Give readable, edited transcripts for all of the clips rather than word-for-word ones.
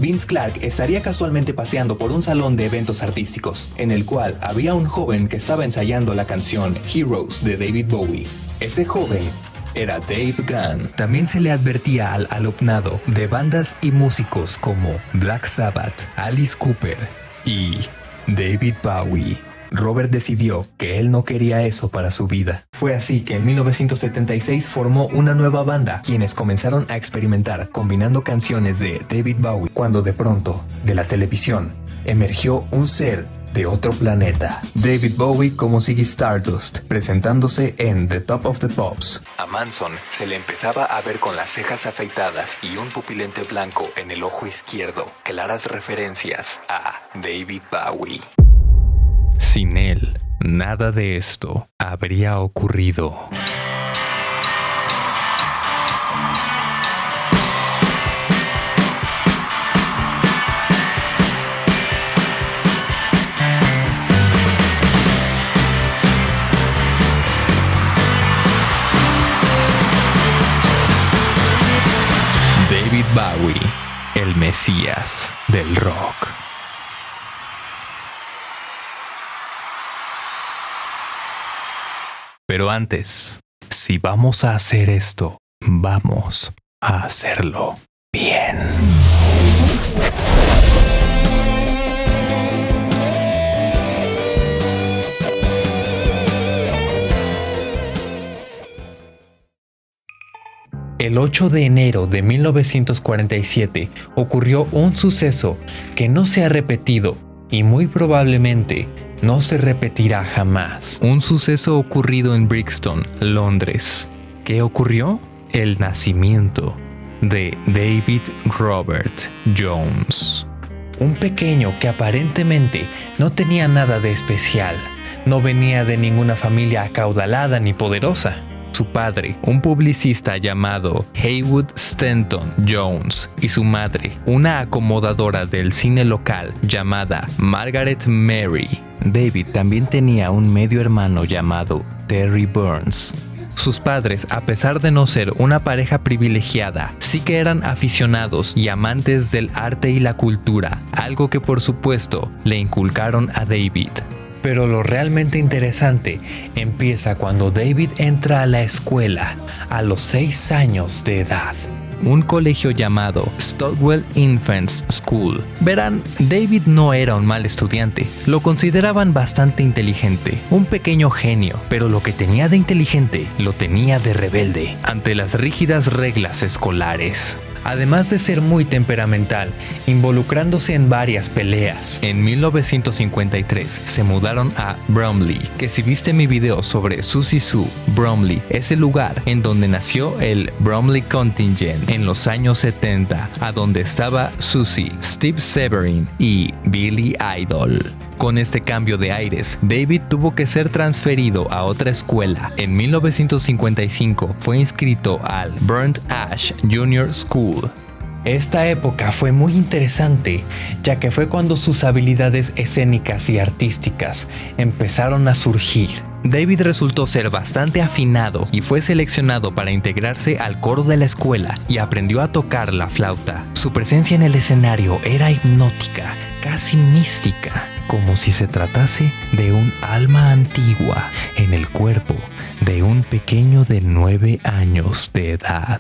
Vince Clarke estaría casualmente paseando por un salón de eventos artísticos, en el cual había un joven que estaba ensayando la canción Heroes de David Bowie. Ese joven era Dave Gahan. También se le advertía al alumnado de bandas y músicos como Black Sabbath, Alice Cooper y David Bowie. Robert decidió que él no quería eso para su vida. Fue así que en 1976 formó una nueva banda, quienes comenzaron a experimentar combinando canciones de David Bowie, cuando de pronto, de la televisión, emergió un ser de otro planeta. David Bowie como Ziggy Stardust, presentándose en The Top of the Pops. A Manson se le empezaba a ver con las cejas afeitadas y un pupilente blanco en el ojo izquierdo, claras referencias a David Bowie. Sin él, nada de esto habría ocurrido. David Bowie, el Mesías del rock. Pero antes, si vamos a hacer esto, vamos a hacerlo bien. El 8 de enero de 1947 ocurrió un suceso que no se ha repetido y muy probablemente no se repetirá jamás. Un suceso ocurrido en Brixton, Londres. ¿Qué ocurrió? El nacimiento de David Robert Jones. Un pequeño que aparentemente no tenía nada de especial. No venía de ninguna familia acaudalada ni poderosa. Su padre, un publicista llamado Haywood Stanton Jones, y su madre, una acomodadora del cine local llamada Margaret Mary. David también tenía un medio hermano llamado Terry Burns. Sus padres, a pesar de no ser una pareja privilegiada, sí que eran aficionados y amantes del arte y la cultura, algo que por supuesto le inculcaron a David. Pero lo realmente interesante empieza cuando David entra a la escuela a los 6 años de edad. Un colegio llamado Stockwell Infants School. Verán, David no era un mal estudiante, lo consideraban bastante inteligente, un pequeño genio, pero lo que tenía de inteligente lo tenía de rebelde ante las rígidas reglas escolares. Además de ser muy temperamental, involucrándose en varias peleas. En 1953 se mudaron a Bromley, que si viste mi video sobre Susie Sue, Bromley es el lugar en donde nació el Bromley Contingent en los años 70, a donde estaba Susie, Steve Severin y Billy Idol. Con este cambio de aires, David tuvo que ser transferido a otra escuela. En 1955 fue inscrito al Burnt Ash Junior School. Esta época fue muy interesante, ya que fue cuando sus habilidades escénicas y artísticas empezaron a surgir. David resultó ser bastante afinado y fue seleccionado para integrarse al coro de la escuela y aprendió a tocar la flauta. Su presencia en el escenario era hipnótica, casi mística, como si se tratase de un alma antigua en el cuerpo de un pequeño de 9 años de edad.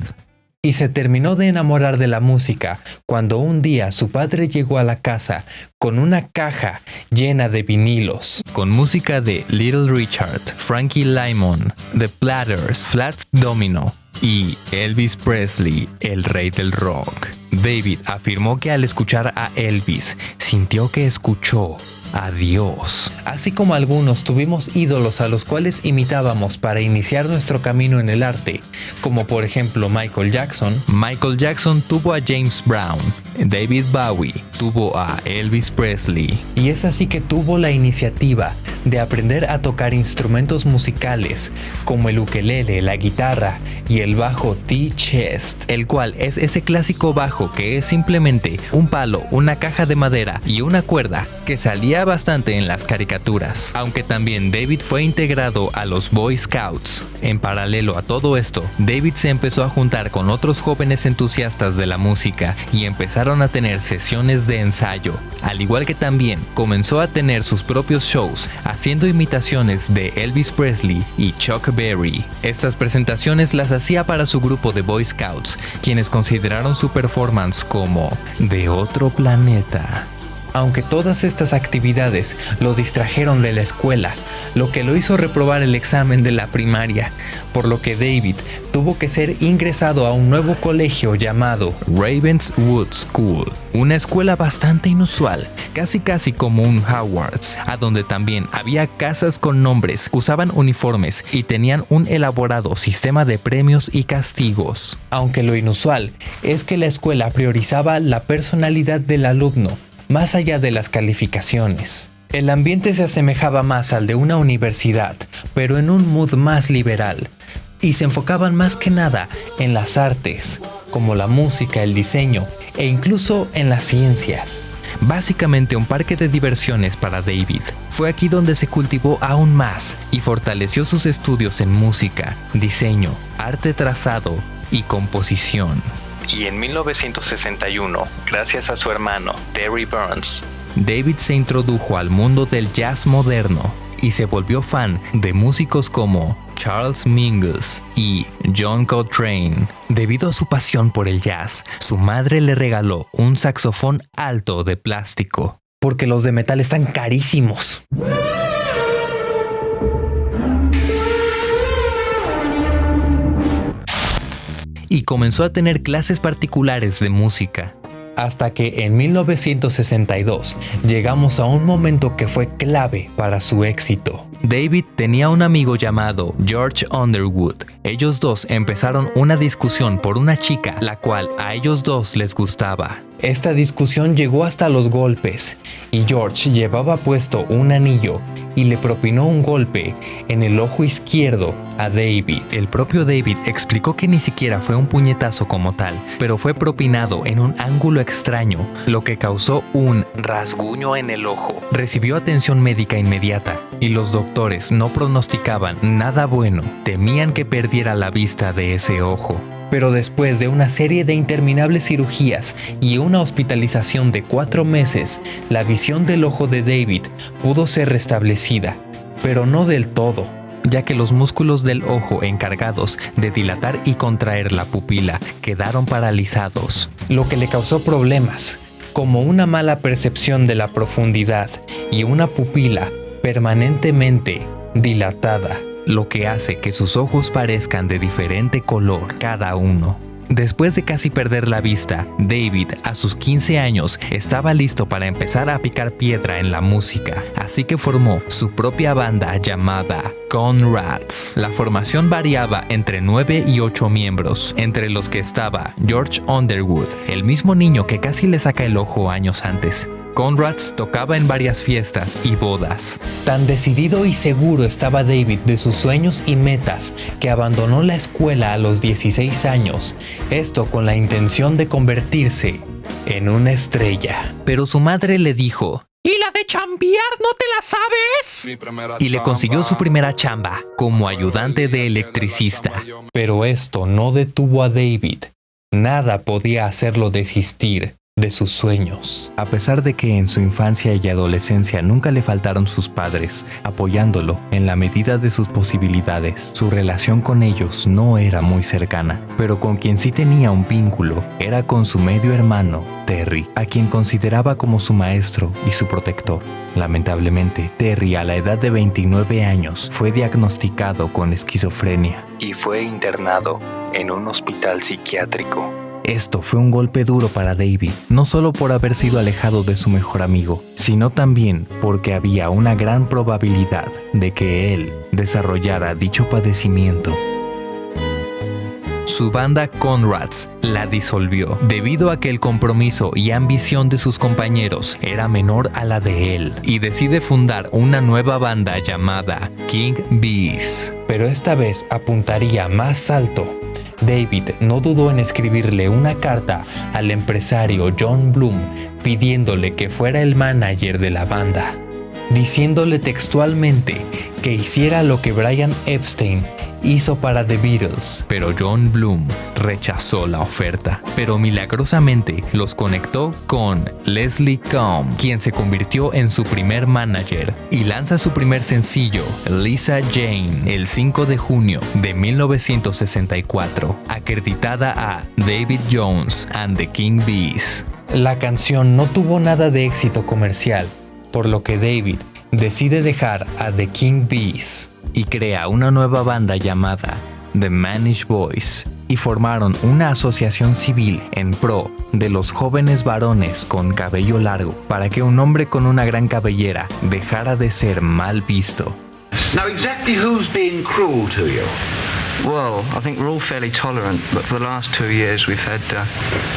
Y se terminó de enamorar de la música cuando un día su padre llegó a la casa con una caja llena de vinilos, con música de Little Richard, Frankie Lymon, The Platters, Fats Domino y Elvis Presley, el rey del rock. David afirmó que al escuchar a Elvis, sintió que escuchó a Dios. Así como algunos tuvimos ídolos a los cuales imitábamos para iniciar nuestro camino en el arte, como por ejemplo Michael Jackson. Michael Jackson tuvo a James Brown, David Bowie tuvo a Elvis Presley. Y es así que tuvo la iniciativa de aprender a tocar instrumentos musicales como el ukelele, la guitarra y el bajo T-chest, el cual es ese clásico bajo que es simplemente un palo, una caja de madera y una cuerda que salía bastante en las caricaturas. Aunque también David fue integrado a los Boy Scouts. En paralelo a todo esto, David se empezó a juntar con otros jóvenes entusiastas de la música y empezaron a tener sesiones de ensayo, al igual que también comenzó a tener sus propios shows haciendo imitaciones de Elvis Presley y Chuck Berry. Estas presentaciones las hacía para su grupo de Boy Scouts, quienes consideraron su performance como de otro planeta. Aunque todas estas actividades lo distrajeron de la escuela, lo que lo hizo reprobar el examen de la primaria, por lo que David tuvo que ser ingresado a un nuevo colegio llamado Ravenswood School, una escuela bastante inusual, casi como un Hogwarts, a donde también había casas con nombres, usaban uniformes y tenían un elaborado sistema de premios y castigos. Aunque lo inusual es que la escuela priorizaba la personalidad del alumno, más allá de las calificaciones. El ambiente se asemejaba más al de una universidad, pero en un mood más liberal, y se enfocaban más que nada en las artes, como la música, el diseño e incluso en las ciencias. Básicamente un parque de diversiones para David. Fue aquí donde se cultivó aún más y fortaleció sus estudios en música, diseño, arte trazado y composición. Y en 1961, gracias a su hermano Terry Burns, David se introdujo al mundo del jazz moderno y se volvió fan de músicos como Charles Mingus y John Coltrane. Debido a su pasión por el jazz, su madre le regaló un saxofón alto de plástico. Porque los de metal están carísimos. Y comenzó a tener clases particulares de música. Hasta que en 1962 llegamos a un momento que fue clave para su éxito. David tenía un amigo llamado George Underwood. Ellos dos empezaron una discusión por una chica, la cual a ellos dos les gustaba. Esta discusión llegó hasta los golpes, y George llevaba puesto un anillo y le propinó un golpe en el ojo izquierdo a David. El propio David explicó que ni siquiera fue un puñetazo como tal, pero fue propinado en un ángulo extraño, lo que causó un rasguño en el ojo. Recibió atención médica inmediata, y los doctores no pronosticaban nada bueno. Temían que perdiera la vista de ese ojo. Pero después de una serie de interminables cirugías y una hospitalización de 4 meses, la visión del ojo de David pudo ser restablecida, pero no del todo, ya que los músculos del ojo encargados de dilatar y contraer la pupila quedaron paralizados, lo que le causó problemas, como una mala percepción de la profundidad y una pupila permanentemente dilatada, lo que hace que sus ojos parezcan de diferente color cada uno. Después de casi perder la vista, David, a sus 15 años, estaba listo para empezar a picar piedra en la música, así que formó su propia banda llamada Conrads. La formación variaba entre 9 y 8 miembros, entre los que estaba George Underwood, el mismo niño que casi le saca el ojo años antes. Conrads tocaba en varias fiestas y bodas. Tan decidido y seguro estaba David de sus sueños y metas que abandonó la escuela a los 16 años, esto con la intención de convertirse en una estrella. Pero su madre le dijo: ¿y la de chambear no te la sabes? Y le consiguió su primera chamba como ayudante de electricista. Pero esto no detuvo a David. Nada podía hacerlo desistir de sus sueños. A pesar de que en su infancia y adolescencia nunca le faltaron sus padres, apoyándolo en la medida de sus posibilidades, su relación con ellos no era muy cercana, pero con quien sí tenía un vínculo era con su medio hermano, Terry, a quien consideraba como su maestro y su protector. Lamentablemente, Terry a la edad de 29 años fue diagnosticado con esquizofrenia y fue internado en un hospital psiquiátrico. Esto fue un golpe duro para David, no solo por haber sido alejado de su mejor amigo, sino también porque había una gran probabilidad de que él desarrollara dicho padecimiento. su banda Conrads la disolvió, debido a que el compromiso y ambición de sus compañeros era menor a la de él, y decide fundar una nueva banda llamada King Bees. Pero esta vez apuntaría más alto. David no dudó en escribirle una carta al empresario John Bloom pidiéndole que fuera el manager de la banda, diciéndole textualmente que hiciera lo que Brian Epstein hizo para The Beatles. Pero John Bloom rechazó la oferta, pero milagrosamente los conectó con Leslie Combe, quien se convirtió en su primer manager y lanza su primer sencillo, Lisa Jane, el 5 de junio de 1964, acreditada a David Jones and the King Bees. La canción no tuvo nada de éxito comercial, por lo que David decide dejar a The King Bees y crea una nueva banda llamada The Manish Boys, y formaron una asociación civil en pro de los jóvenes varones con cabello largo para que un hombre con una gran cabellera dejara de ser mal visto. Now, exactly who's being cruel to you? Well, I think we're all fairly tolerant, but for the last 2 years we've had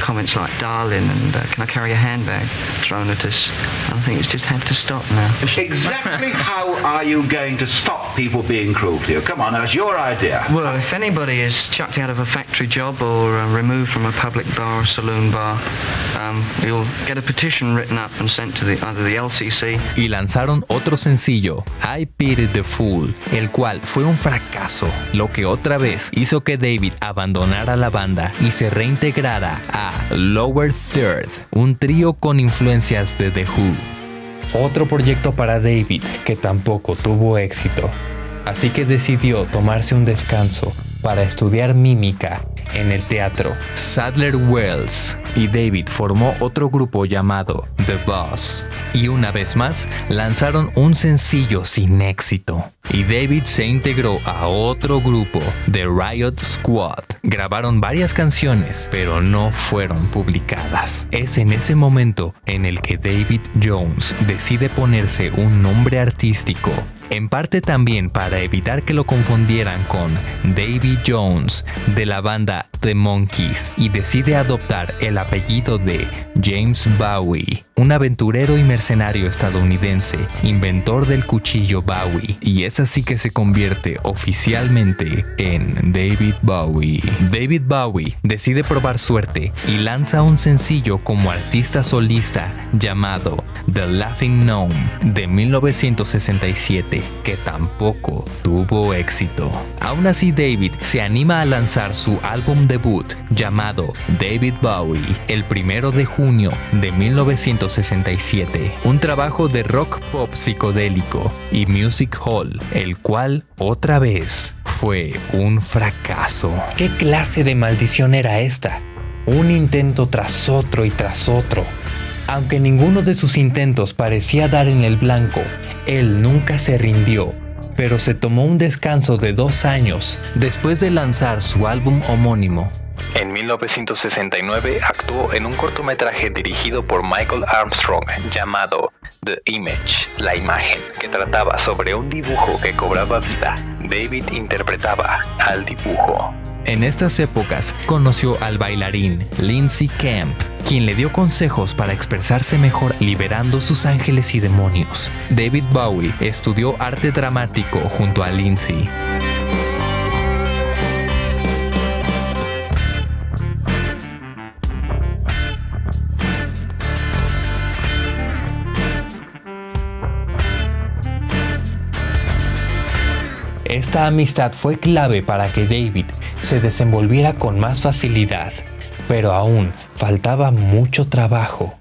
comments like darling and can I carry a handbag thrown at us. I think it's just had to stop now. Exactly how are you going to stop people being cruel to you? Come on, that's your idea. Well, if anybody is chucked out of a factory job or removed from a public bar or saloon bar, you'll get a petition written up and sent to either the LCC. Y lanzaron otro sencillo, I Pity the Fool, el cual fue un fracaso, lo que otra vez hizo que David abandonara la banda y se reintegrara a Lower Third, un trío con influencias de The Who. Otro proyecto para David que tampoco tuvo éxito, así que decidió tomarse un descanso para estudiar mímica en el teatro Sadler Wells, y David formó otro grupo llamado The Boss, y una vez más lanzaron un sencillo sin éxito, y David se integró a otro grupo, The Riot Squad. Grabaron varias canciones, pero no fueron publicadas. Es en ese momento en el que David Jones decide ponerse un nombre artístico, en parte también para evitar que lo confundieran con Davy Jones de la banda The Monkees, y decide adoptar el apellido de James Bowie, un aventurero y mercenario estadounidense, inventor del cuchillo Bowie, y es así que se convierte oficialmente en David Bowie. David Bowie decide probar suerte y lanza un sencillo como artista solista llamado The Laughing Gnome de 1967, que tampoco tuvo éxito. Aún así, David se anima a lanzar su álbum debut llamado David Bowie el 1 de junio de 1967, un trabajo de rock pop psicodélico y music hall, el cual otra vez fue un fracaso. ¿Qué clase de maldición era esta? Un intento tras otro y tras otro. Aunque ninguno de sus intentos parecía dar en el blanco, él nunca se rindió, pero se tomó un descanso de 2 años después de lanzar su álbum homónimo. En 1969 actuó en un cortometraje dirigido por Michael Armstrong llamado The Image, la imagen, que trataba sobre un dibujo que cobraba vida. David interpretaba al dibujo. En estas épocas conoció al bailarín Lindsay Kemp, quien le dio consejos para expresarse mejor liberando sus ángeles y demonios. David Bowie estudió arte dramático junto a Lindsay. Esta amistad fue clave para que David se desenvolviera con más facilidad, pero aún faltaba mucho trabajo.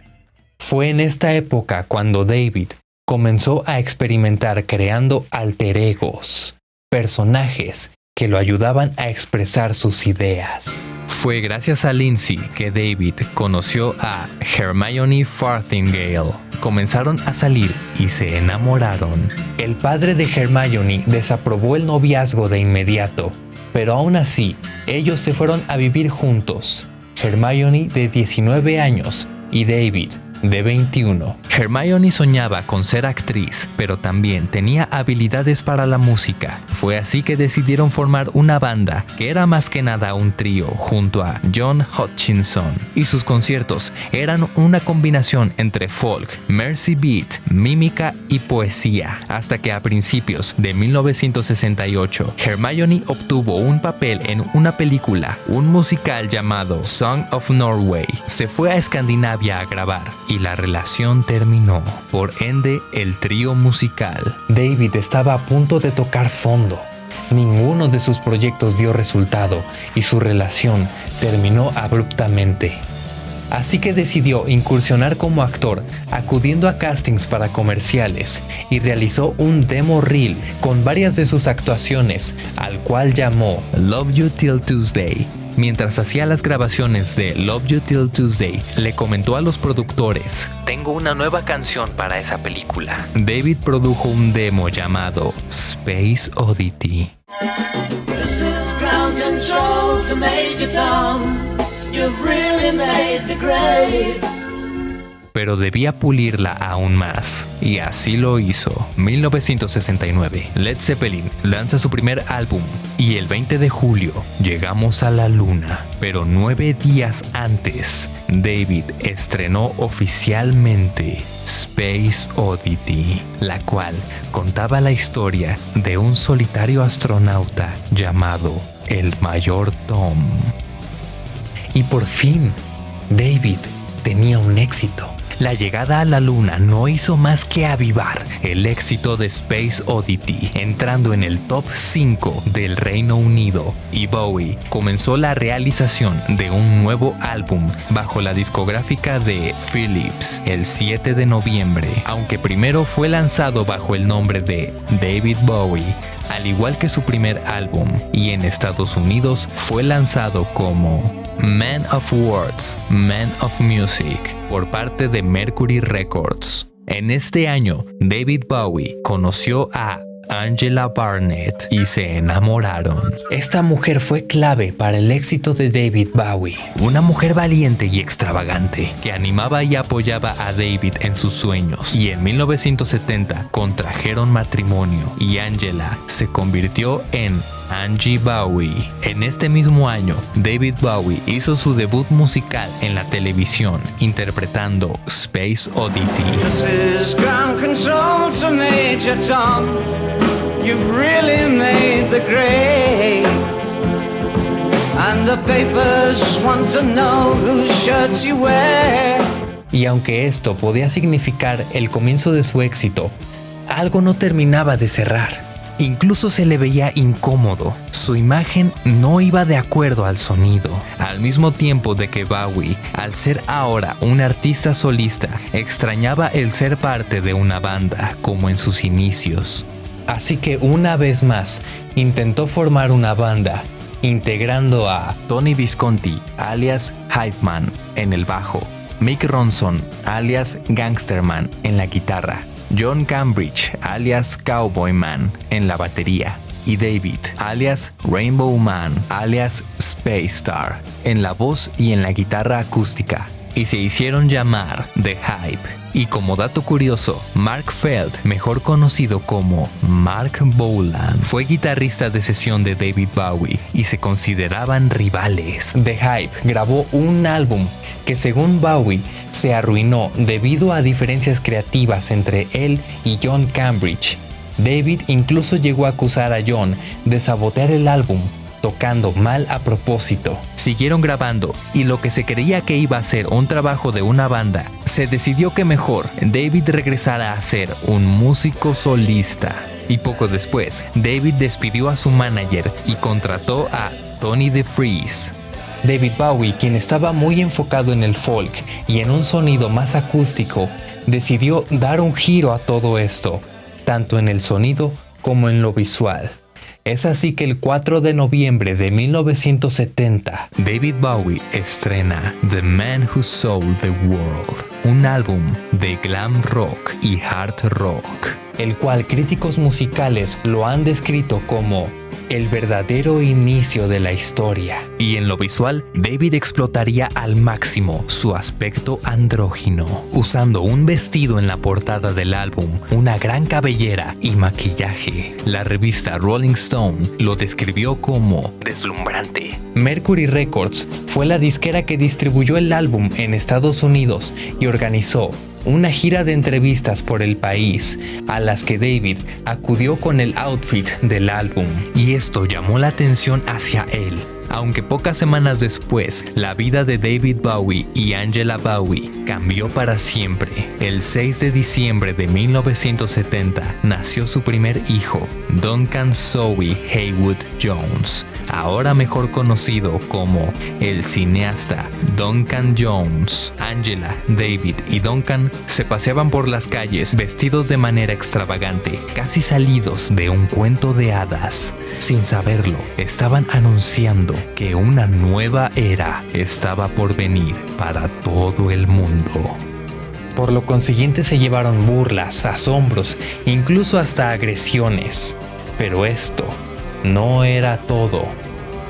Fue en esta época cuando David comenzó a experimentar creando alter egos, personajes que lo ayudaban a expresar sus ideas. Fue gracias a Lindsay que David conoció a Hermione Farthingale. Comenzaron a salir y se enamoraron. El padre de Hermione desaprobó el noviazgo de inmediato, pero aún así, ellos se fueron a vivir juntos. Hermione de 19 años y David de 21. Hermione soñaba con ser actriz, pero también tenía habilidades para la música. Fue así que decidieron formar una banda que era más que nada un trío junto a John Hutchinson, y sus conciertos eran una combinación entre folk, mercy beat, mímica y poesía, hasta que a principios de 1968 Hermione obtuvo un papel en una película, un musical llamado Song of Norway. Se fue a Escandinavia a grabar y la relación terminó. Por ende, el trío musical. David estaba a punto de tocar fondo. Ninguno de sus proyectos dio resultado y su relación terminó abruptamente. Así que decidió incursionar como actor, acudiendo a castings para comerciales, y realizó un demo reel con varias de sus actuaciones, al cual llamó Love You Till Tuesday. Mientras hacía las grabaciones de Love You Till Tuesday, le comentó a los productores: tengo una nueva canción para esa película. David produjo un demo llamado Space Oddity. This is ground control to Major Tom. You've really made the grade. Pero debía pulirla aún más, y así lo hizo. 1969, Led Zeppelin lanza su primer álbum, y el 20 de julio llegamos a la luna. Pero 9 días antes, David estrenó oficialmente Space Oddity, la cual contaba la historia de un solitario astronauta llamado el Mayor Tom. Y por fin, David tenía un éxito. La llegada a la luna no hizo más que avivar el éxito de Space Oddity, entrando en el top 5 del Reino Unido, y Bowie comenzó la realización de un nuevo álbum bajo la discográfica de Philips el 7 de noviembre, aunque primero fue lanzado bajo el nombre de David Bowie, al igual que su primer álbum, y en Estados Unidos fue lanzado como Man of Words, Man of Music, por parte de Mercury Records. En este año, David Bowie conoció a Angela Barnett y se enamoraron. Esta mujer fue clave para el éxito de David Bowie. Una mujer valiente y extravagante que animaba y apoyaba a David en sus sueños, y en 1970 contrajeron matrimonio y Angela se convirtió en Angie Bowie. En este mismo año, David Bowie hizo su debut musical en la televisión, interpretando Space Oddity. This is ground control to Major Tom. You've really made the grade. And the papers want to know whose shirts you wear. Y aunque esto podía significar el comienzo de su éxito, algo no terminaba de cerrar. Incluso se le veía incómodo. Su imagen no iba de acuerdo al sonido. Al mismo tiempo de que Bowie, al ser ahora un artista solista, extrañaba el ser parte de una banda como en sus inicios. Así que una vez más intentó formar una banda, integrando a Tony Visconti, alias Hype Man, en el bajo, Mick Ronson, alias Gangsterman, en la guitarra, John Cambridge, alias Cowboy Man, en la batería, y David, alias Rainbow Man, alias Space Star, en la voz y en la guitarra acústica, y se hicieron llamar The Hype. Y como dato curioso, Mark Feld, mejor conocido como Mark Bolan, fue guitarrista de sesión de David Bowie y se consideraban rivales. The Hype grabó un álbum que, según Bowie, se arruinó debido a diferencias creativas entre él y John Cambridge. David incluso llegó a acusar a John de sabotear el álbum, tocando mal a propósito. Siguieron grabando, y lo que se creía que iba a ser un trabajo de una banda, se decidió que mejor David regresara a ser un músico solista. Y poco después, David despidió a su manager y contrató a Tony DeFries. David Bowie, quien estaba muy enfocado en el folk y en un sonido más acústico, decidió dar un giro a todo esto, tanto en el sonido como en lo visual. Es así que el 4 de noviembre de 1970, David Bowie estrena The Man Who Sold the World, un álbum de glam rock y hard rock. el cual críticos musicales lo han descrito como el verdadero inicio de la historia. Y en lo visual, David explotaría al máximo su aspecto andrógino, usando un vestido en la portada del álbum, una gran cabellera y maquillaje. La revista Rolling Stone lo describió como deslumbrante. Mercury Records fue la disquera que distribuyó el álbum en Estados Unidos y organizó una gira de entrevistas por el país, a las que David acudió con el outfit del álbum, y esto llamó la atención hacia él. Aunque pocas semanas después, la vida de David Bowie y Angela Bowie cambió para siempre. El 6 de diciembre de 1970 nació su primer hijo, Duncan Zoe Haywood Jones, ahora mejor conocido como el cineasta Duncan Jones. Angela, David y Duncan se paseaban por las calles vestidos de manera extravagante, casi salidos de un cuento de hadas. Sin saberlo, estaban anunciando que una nueva era estaba por venir para todo el mundo. Por lo consiguiente se llevaron burlas, asombros, incluso hasta agresiones. Pero esto no era todo.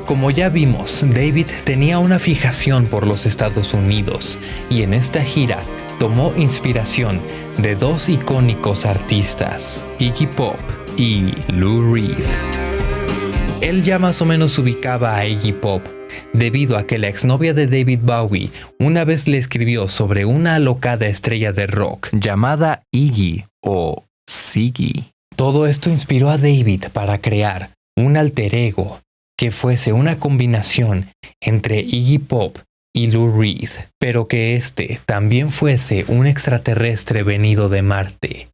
Como ya vimos, David tenía una fijación por los Estados Unidos y en esta gira tomó inspiración de dos icónicos artistas, Iggy Pop y Lou Reed. Él ya más o menos ubicaba a Iggy Pop, debido a que la exnovia de David Bowie una vez le escribió sobre una alocada estrella de rock llamada Iggy o Ziggy. Todo esto inspiró a David para crear un alter ego que fuese una combinación entre Iggy Pop y Lou Reed, pero que este también fuese un extraterrestre venido de Marte.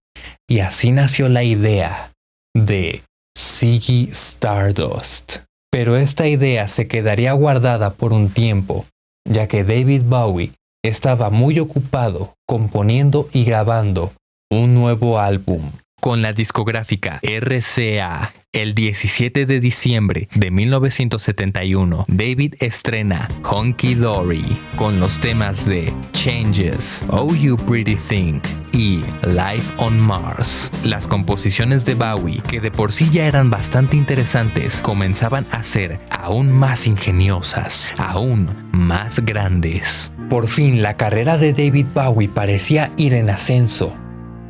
Y así nació la idea de Ziggy Stardust. Pero esta idea se quedaría guardada por un tiempo, ya que David Bowie estaba muy ocupado componiendo y grabando un nuevo álbum con la discográfica RCA. El 17 de diciembre de 1971, David estrena Hunky Dory con los temas de Changes, Oh You Pretty Thing y Life on Mars. Las composiciones de Bowie, que de por sí ya eran bastante interesantes, comenzaban a ser aún más ingeniosas, aún más grandes. Por fin la carrera de David Bowie parecía ir en ascenso,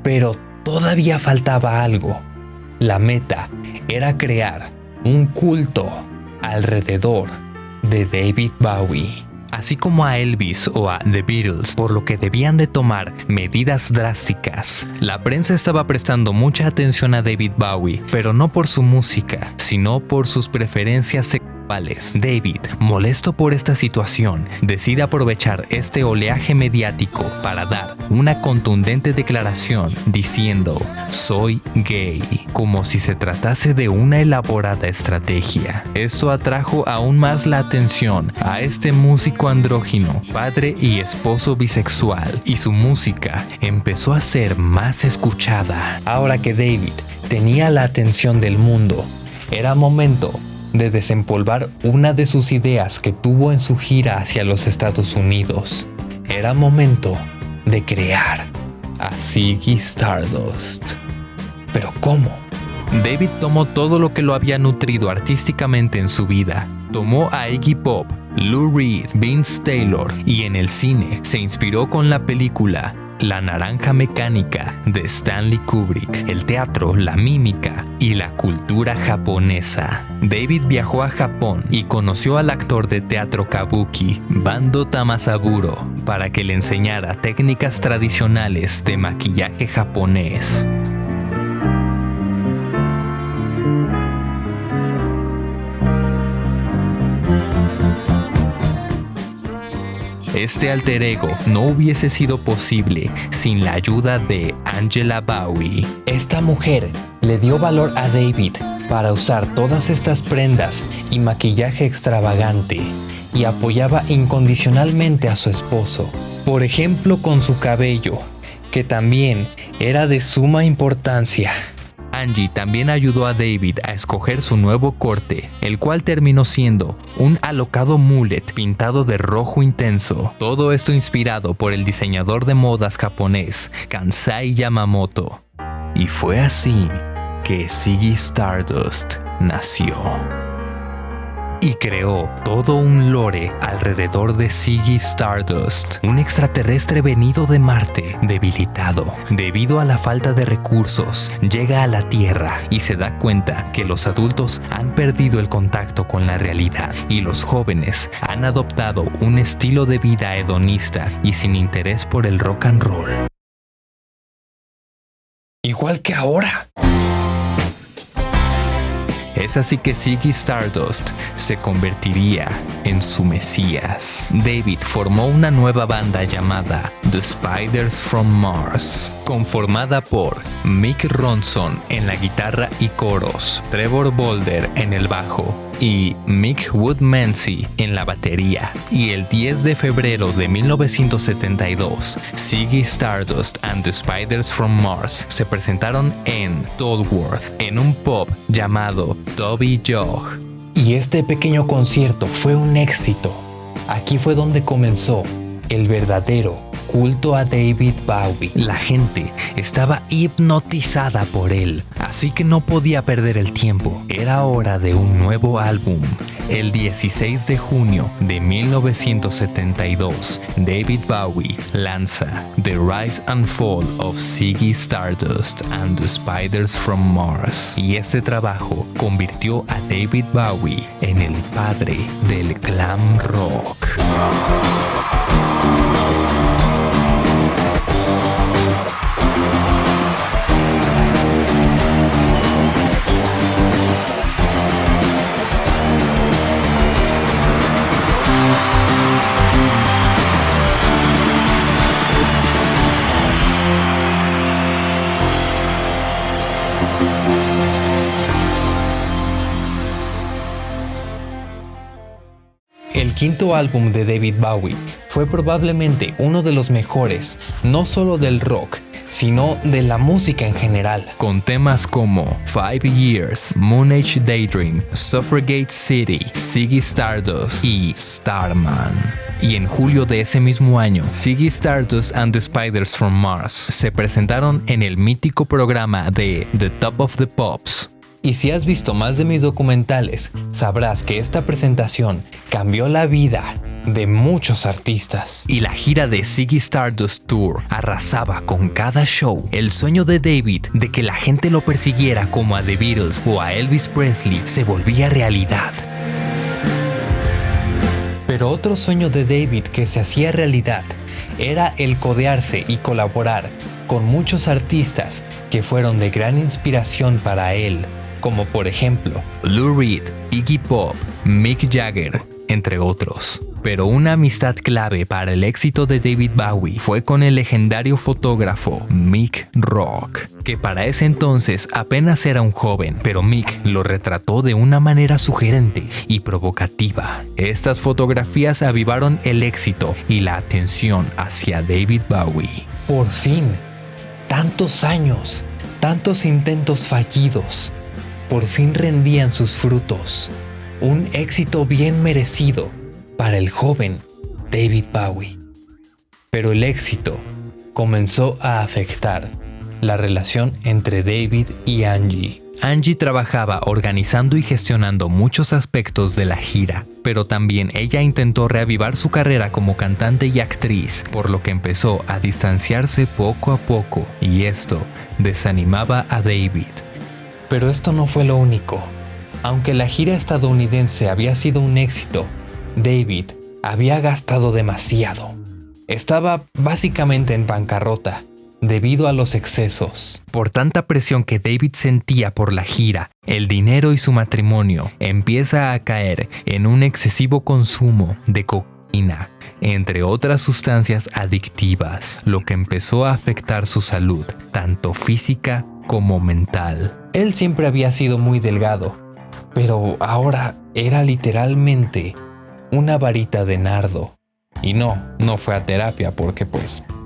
pero todavía faltaba algo. La meta era crear un culto alrededor de David Bowie, así como a Elvis o a The Beatles, por lo que debían de tomar medidas drásticas. La prensa estaba prestando mucha atención a David Bowie, pero no por su música, sino por sus preferencias sexuales. David, molesto por esta situación, decide aprovechar este oleaje mediático para dar una contundente declaración diciendo "soy gay", como si se tratase de una elaborada estrategia. Esto atrajo aún más la atención a este músico andrógino, padre y esposo bisexual, y su música empezó a ser más escuchada. Ahora que David tenía la atención del mundo, era momento de desempolvar una de sus ideas que tuvo en su gira hacia los Estados Unidos. Era momento de crear a Ziggy Stardust. ¿Pero cómo? David tomó todo lo que lo había nutrido artísticamente en su vida. Tomó a Iggy Pop, Lou Reed, Vince Taylor y en el cine se inspiró con la película La Naranja Mecánica de Stanley Kubrick, el teatro, la mímica y la cultura japonesa. David viajó a Japón y conoció al actor de teatro kabuki, Bando Tamasaburo, para que le enseñara técnicas tradicionales de maquillaje japonés. Este alter ego no hubiese sido posible sin la ayuda de Angela Bowie. Esta mujer le dio valor a David para usar todas estas prendas y maquillaje extravagante, y apoyaba incondicionalmente a su esposo. Por ejemplo, con su cabello, que también era de suma importancia. Angie también ayudó a David a escoger su nuevo corte, el cual terminó siendo un alocado mullet pintado de rojo intenso. Todo esto inspirado por el diseñador de modas japonés, Kansai Yamamoto. Y fue así que Ziggy Stardust nació. Y creó todo un lore alrededor de Ziggy Stardust, un extraterrestre venido de Marte, debilitado. Debido a la falta de recursos, llega a la Tierra y se da cuenta que los adultos han perdido el contacto con la realidad y los jóvenes han adoptado un estilo de vida hedonista y sin interés por el rock and roll. Igual que ahora. Es así que Ziggy Stardust se convertiría en su mesías. David formó una nueva banda llamada The Spiders from Mars, conformada por Mick Ronson en la guitarra y coros, Trevor Bolder en el bajo y Mick Woodmansey en la batería. Y el 10 de febrero de 1972, Ziggy Stardust and the Spiders from Mars se presentaron en Tolworth, en un pub llamado Toby Jog. Y este pequeño concierto fue un éxito. Aquí fue donde comenzó el verdadero culto a David Bowie. La gente estaba hipnotizada por él, así que no podía perder el tiempo. Era hora de un nuevo álbum. El 16 de junio de 1972, David Bowie lanza The Rise and Fall of Ziggy Stardust and the Spiders from Mars. Y este trabajo convirtió a David Bowie en el padre del glam rock. El quinto álbum de David Bowie fue probablemente uno de los mejores, no solo del rock, sino de la música en general, con temas como 5 Years, Moon Age Daydream, Suffragette City, Ziggy Stardust y Starman. Y en julio de ese mismo año, Ziggy Stardust and the Spiders from Mars se presentaron en el mítico programa de The Top of the Pops. Y si has visto más de mis documentales, sabrás que esta presentación cambió la vida de muchos artistas. Y la gira de Ziggy Stardust Tour arrasaba con cada show. El sueño de David de que la gente lo persiguiera como a The Beatles o a Elvis Presley se volvía realidad. Pero otro sueño de David que se hacía realidad era el codearse y colaborar con muchos artistas que fueron de gran inspiración para él, como por ejemplo Lou Reed, Iggy Pop, Mick Jagger, entre otros. Pero una amistad clave para el éxito de David Bowie fue con el legendario fotógrafo Mick Rock, que para ese entonces apenas era un joven, pero Mick lo retrató de una manera sugerente y provocativa. Estas fotografías avivaron el éxito y la atención hacia David Bowie. Por fin, tantos años, tantos intentos fallidos, por fin rendían sus frutos. Un éxito bien merecido para el joven David Bowie. Pero el éxito comenzó a afectar la relación entre David y Angie. Angie trabajaba organizando y gestionando muchos aspectos de la gira, pero también ella intentó reavivar su carrera como cantante y actriz, por lo que empezó a distanciarse poco a poco, y esto desanimaba a David. Pero esto no fue lo único. Aunque la gira estadounidense había sido un éxito, David había gastado demasiado. Estaba básicamente en bancarrota debido a los excesos. Por tanta presión que David sentía por la gira, el dinero y su matrimonio empieza a caer en un excesivo consumo de cocaína, entre otras sustancias adictivas, lo que empezó a afectar su salud, tanto física como mental. Él siempre había sido muy delgado, pero ahora era literalmente una varita de nardo. Y no fue a terapia porque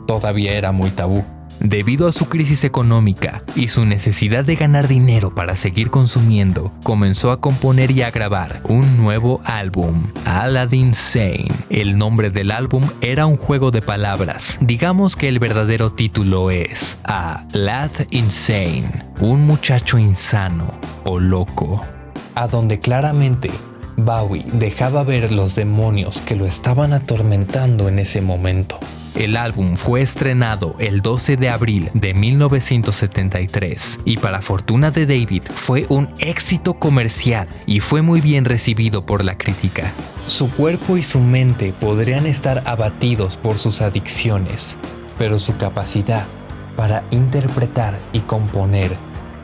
todavía era muy tabú. Debido a su crisis económica y su necesidad de ganar dinero para seguir consumiendo, comenzó a componer y a grabar un nuevo álbum, Aladdin Sane. El nombre del álbum era un juego de palabras. Digamos que el verdadero título es A Lad Insane, un muchacho insano o loco, a donde claramente Bowie dejaba ver los demonios que lo estaban atormentando en ese momento. El álbum fue estrenado el 12 de abril de 1973 y para fortuna de David fue un éxito comercial y fue muy bien recibido por la crítica. Su cuerpo y su mente podrían estar abatidos por sus adicciones, pero su capacidad para interpretar y componer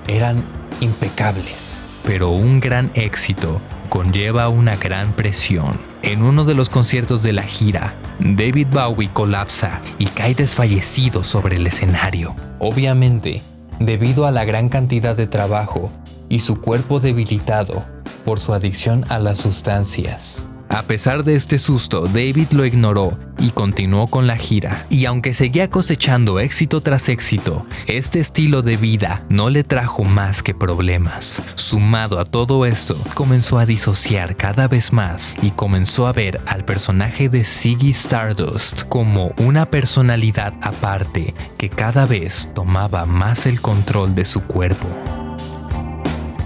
eran impecables. Pero un gran éxito conlleva una gran presión. En uno de los conciertos de la gira, David Bowie colapsa y cae desfallecido sobre el escenario. Obviamente, debido a la gran cantidad de trabajo y su cuerpo debilitado por su adicción a las sustancias. A pesar de este susto, David lo ignoró y continuó con la gira. Y aunque seguía cosechando éxito tras éxito, este estilo de vida no le trajo más que problemas. Sumado a todo esto, comenzó a disociar cada vez más y comenzó a ver al personaje de Ziggy Stardust como una personalidad aparte que cada vez tomaba más el control de su cuerpo.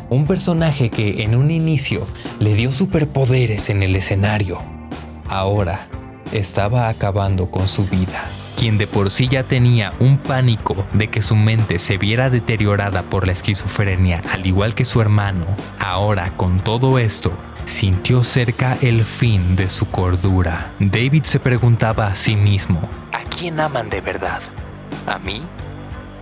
Un personaje que en un inicio le dio superpoderes en el escenario, ahora estaba acabando con su vida. Quien de por sí ya tenía un pánico de que su mente se viera deteriorada por la esquizofrenia, al igual que su hermano, ahora con todo esto, sintió cerca el fin de su cordura. David se preguntaba a sí mismo, ¿a quién aman de verdad? ¿A mí?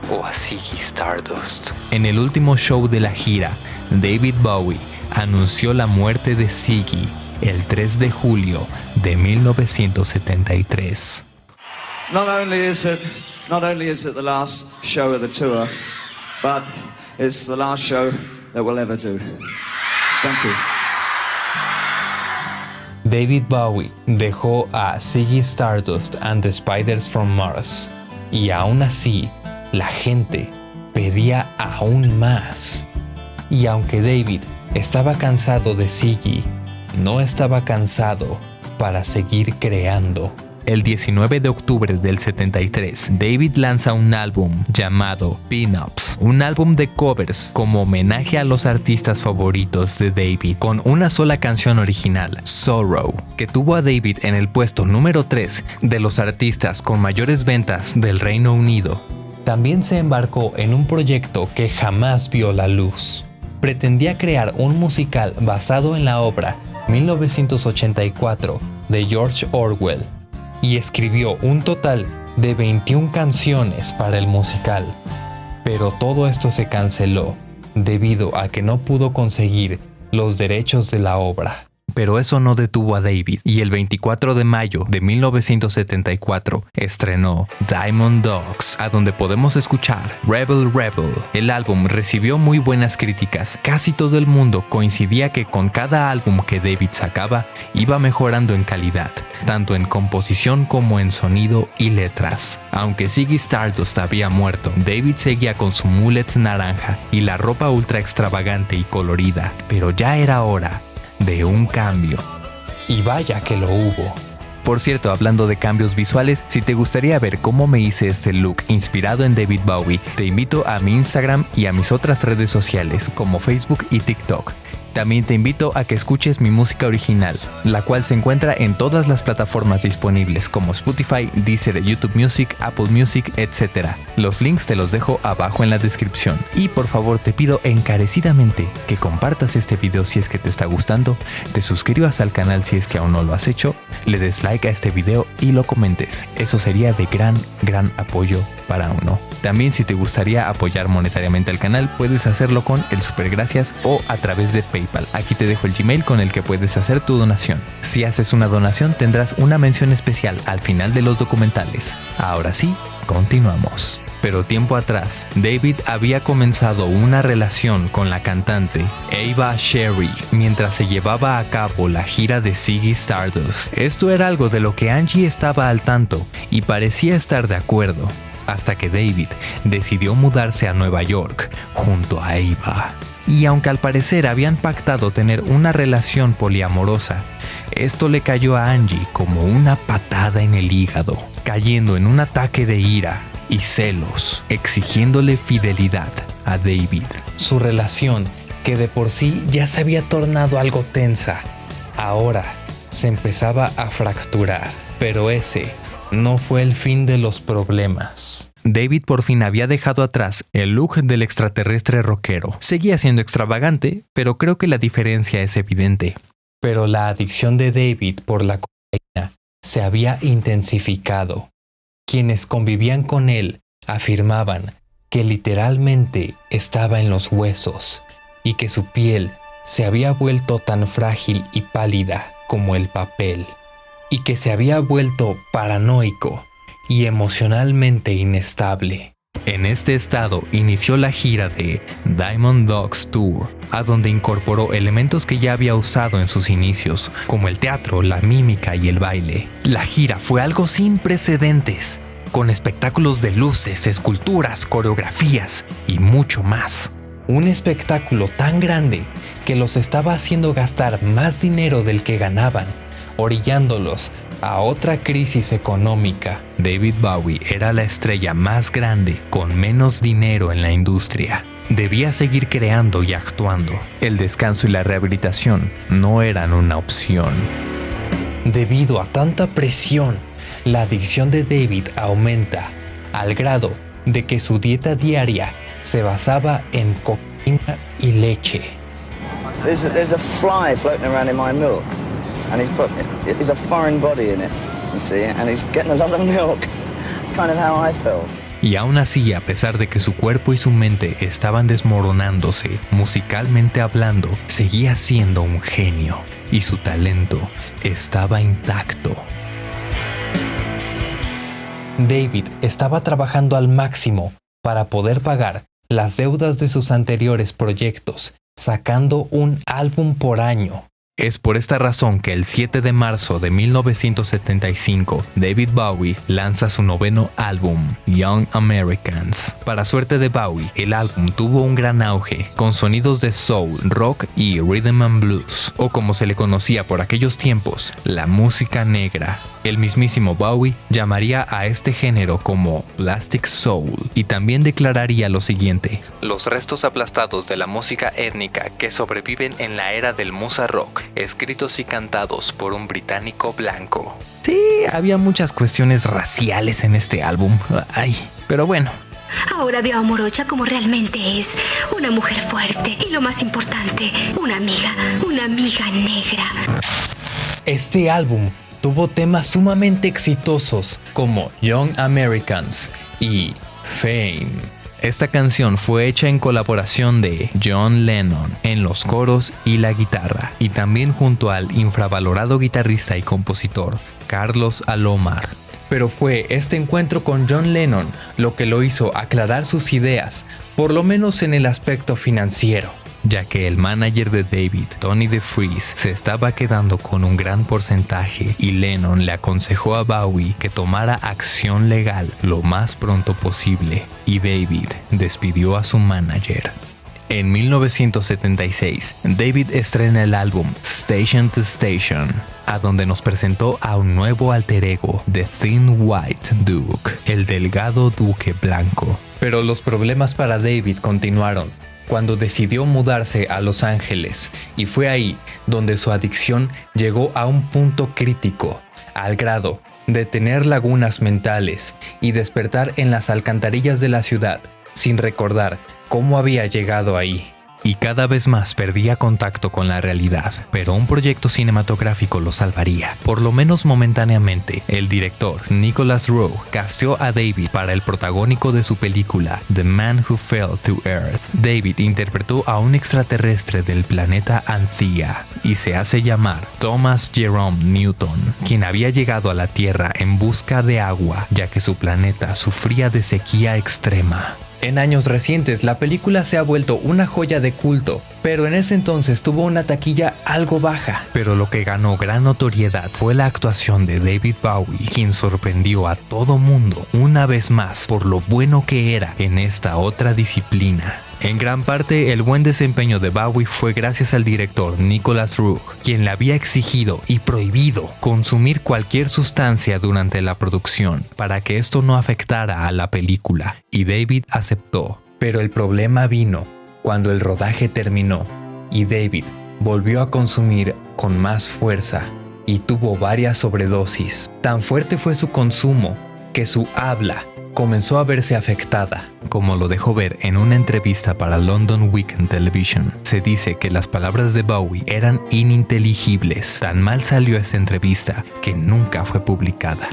¿O a Ziggy Stardust? En el último show de la gira, David Bowie anunció la muerte de Ziggy el 3 de julio de 1973. Not only is it the last show of the tour, but it's the last show that we'll ever do. Thank you. David Bowie dejó a Ziggy Stardust and the Spiders from Mars, y aún así, la gente pedía aún más. Y aunque David estaba cansado de Ziggy, no estaba cansado para seguir creando. El 19 de octubre del 73, David lanza un álbum llamado Pin-Ups, un álbum de covers como homenaje a los artistas favoritos de David, con una sola canción original, Sorrow, que tuvo a David en el puesto número 3 de los artistas con mayores ventas del Reino Unido. También se embarcó en un proyecto que jamás vio la luz. Pretendía crear un musical basado en la obra 1984 de George Orwell y escribió un total de 21 canciones para el musical. Pero todo esto se canceló debido a que no pudo conseguir los derechos de la obra. Pero eso no detuvo a David y el 24 de mayo de 1974 estrenó Diamond Dogs, a donde podemos escuchar Rebel Rebel. El álbum recibió muy buenas críticas. Casi todo el mundo coincidía que con cada álbum que David sacaba iba mejorando en calidad, tanto en composición como en sonido y letras. Aunque Ziggy Stardust había muerto, David seguía con su mullet naranja y la ropa ultra extravagante y colorida, pero ya era hora de un cambio. Y vaya que lo hubo. Por cierto, hablando de cambios visuales, si te gustaría ver cómo me hice este look inspirado en David Bowie, te invito a mi Instagram y a mis otras redes sociales como Facebook y TikTok. También te invito a que escuches mi música original, la cual se encuentra en todas las plataformas disponibles como Spotify, Deezer, YouTube Music, Apple Music, etc. Los links te los dejo abajo en la descripción. Y por favor te pido encarecidamente que compartas este video si es que te está gustando, te suscribas al canal si es que aún no lo has hecho, le des like a este video y lo comentes. Eso sería de gran apoyo para uno. También si te gustaría apoyar monetariamente al canal, puedes hacerlo con el super gracias o a través de PayPal. Aquí te dejo el Gmail con el que puedes hacer tu donación. Si haces una donación tendrás una mención especial al final de los documentales. Ahora sí, continuamos. Pero tiempo atrás, David había comenzado una relación con la cantante Ava Sherry mientras se llevaba a cabo la gira de Ziggy Stardust. Esto era algo de lo que Angie estaba al tanto y parecía estar de acuerdo. hasta que David decidió mudarse a Nueva York junto a Ava. Y aunque al parecer habían pactado tener una relación poliamorosa, esto le cayó a Angie como una patada en el hígado, cayendo en un ataque de ira y celos, exigiéndole fidelidad a David. Su relación, que de por sí ya se había tornado algo tensa, ahora se empezaba a fracturar. Pero ese no fue el fin de los problemas. David por fin había dejado atrás el look del extraterrestre rockero. Seguía siendo extravagante, pero creo que la diferencia es evidente. Pero la adicción de David por la cocaína se había intensificado. Quienes convivían con él afirmaban que literalmente estaba en los huesos y que su piel se había vuelto tan frágil y pálida como el papel, y que se había vuelto paranoico y emocionalmente inestable. En este estado inició la gira de Diamond Dogs Tour, a donde incorporó elementos que ya había usado en sus inicios, como el teatro, la mímica y el baile. La gira fue algo sin precedentes, con espectáculos de luces, esculturas, coreografías y mucho más. Un espectáculo tan grande que los estaba haciendo gastar más dinero del que ganaban, orillándolos a otra crisis económica. David Bowie era la estrella más grande con menos dinero en la industria. Debía seguir creando y actuando. El descanso y la rehabilitación no eran una opción. Debido a tanta presión, la adicción de David aumenta, al grado de que su dieta diaria se basaba en cocaína y leche. There's a fly floating around in my milk. And there's a foreign body in it, you see, and he's getting a lot of milk. It's kind of how I felt. Y aún así, a pesar de que su cuerpo y su mente estaban desmoronándose, musicalmente hablando, seguía siendo un genio y su talento estaba intacto. David estaba trabajando al máximo para poder pagar las deudas de sus anteriores proyectos, sacando un álbum por año. Es por esta razón que el 7 de marzo de 1975, David Bowie lanza su noveno álbum, Young Americans. Para suerte de Bowie, el álbum tuvo un gran auge, con sonidos de soul, rock y rhythm and blues, o como se le conocía por aquellos tiempos, la música negra. El mismísimo Bowie llamaría a este género como Plastic Soul y también declararía lo siguiente: los restos aplastados de la música étnica que sobreviven en la era del Musa Rock, escritos y cantados por un británico blanco. Sí, había muchas cuestiones raciales en este álbum. Ay, pero bueno. Ahora veo a Morocha como realmente es, una mujer fuerte y lo más importante, una amiga negra. Este álbum tuvo temas sumamente exitosos como Young Americans y Fame. Esta canción fue hecha en colaboración de John Lennon en los coros y la guitarra, y también junto al infravalorado guitarrista y compositor Carlos Alomar. Pero fue este encuentro con John Lennon lo que lo hizo aclarar sus ideas, por lo menos en el aspecto financiero, ya que el manager de David, Tony DeFries, se estaba quedando con un gran porcentaje y Lennon le aconsejó a Bowie que tomara acción legal lo más pronto posible, y David despidió a su manager. En 1976, David estrena el álbum Station to Station, a donde nos presentó a un nuevo alter ego, The Thin White Duke, el delgado duque blanco. Pero los problemas para David continuaron cuando decidió mudarse a Los Ángeles, y fue ahí donde su adicción llegó a un punto crítico, al grado de tener lagunas mentales y despertar en las alcantarillas de la ciudad sin recordar cómo había llegado ahí. Y cada vez más perdía contacto con la realidad, pero un proyecto cinematográfico lo salvaría, por lo menos momentáneamente. El director Nicholas Rowe casteó a David para el protagónico de su película The Man Who Fell to Earth. David interpretó a un extraterrestre del planeta Anthea, y se hace llamar Thomas Jerome Newton, quien había llegado a la Tierra en busca de agua, ya que su planeta sufría de sequía extrema. En años recientes, la película se ha vuelto una joya de culto, pero en ese entonces tuvo una taquilla algo baja. Pero lo que ganó gran notoriedad fue la actuación de David Bowie, quien sorprendió a todo mundo una vez más por lo bueno que era en esta otra disciplina. En gran parte, el buen desempeño de Bowie fue gracias al director Nicholas Roeg, quien le había exigido y prohibido consumir cualquier sustancia durante la producción para que esto no afectara a la película, y David aceptó. Pero el problema vino cuando el rodaje terminó y David volvió a consumir con más fuerza y tuvo varias sobredosis. Tan fuerte fue su consumo que su habla comenzó a verse afectada, como lo dejó ver en una entrevista para London Weekend Television. Se dice que las palabras de Bowie eran ininteligibles. Tan mal salió esta entrevista que nunca fue publicada.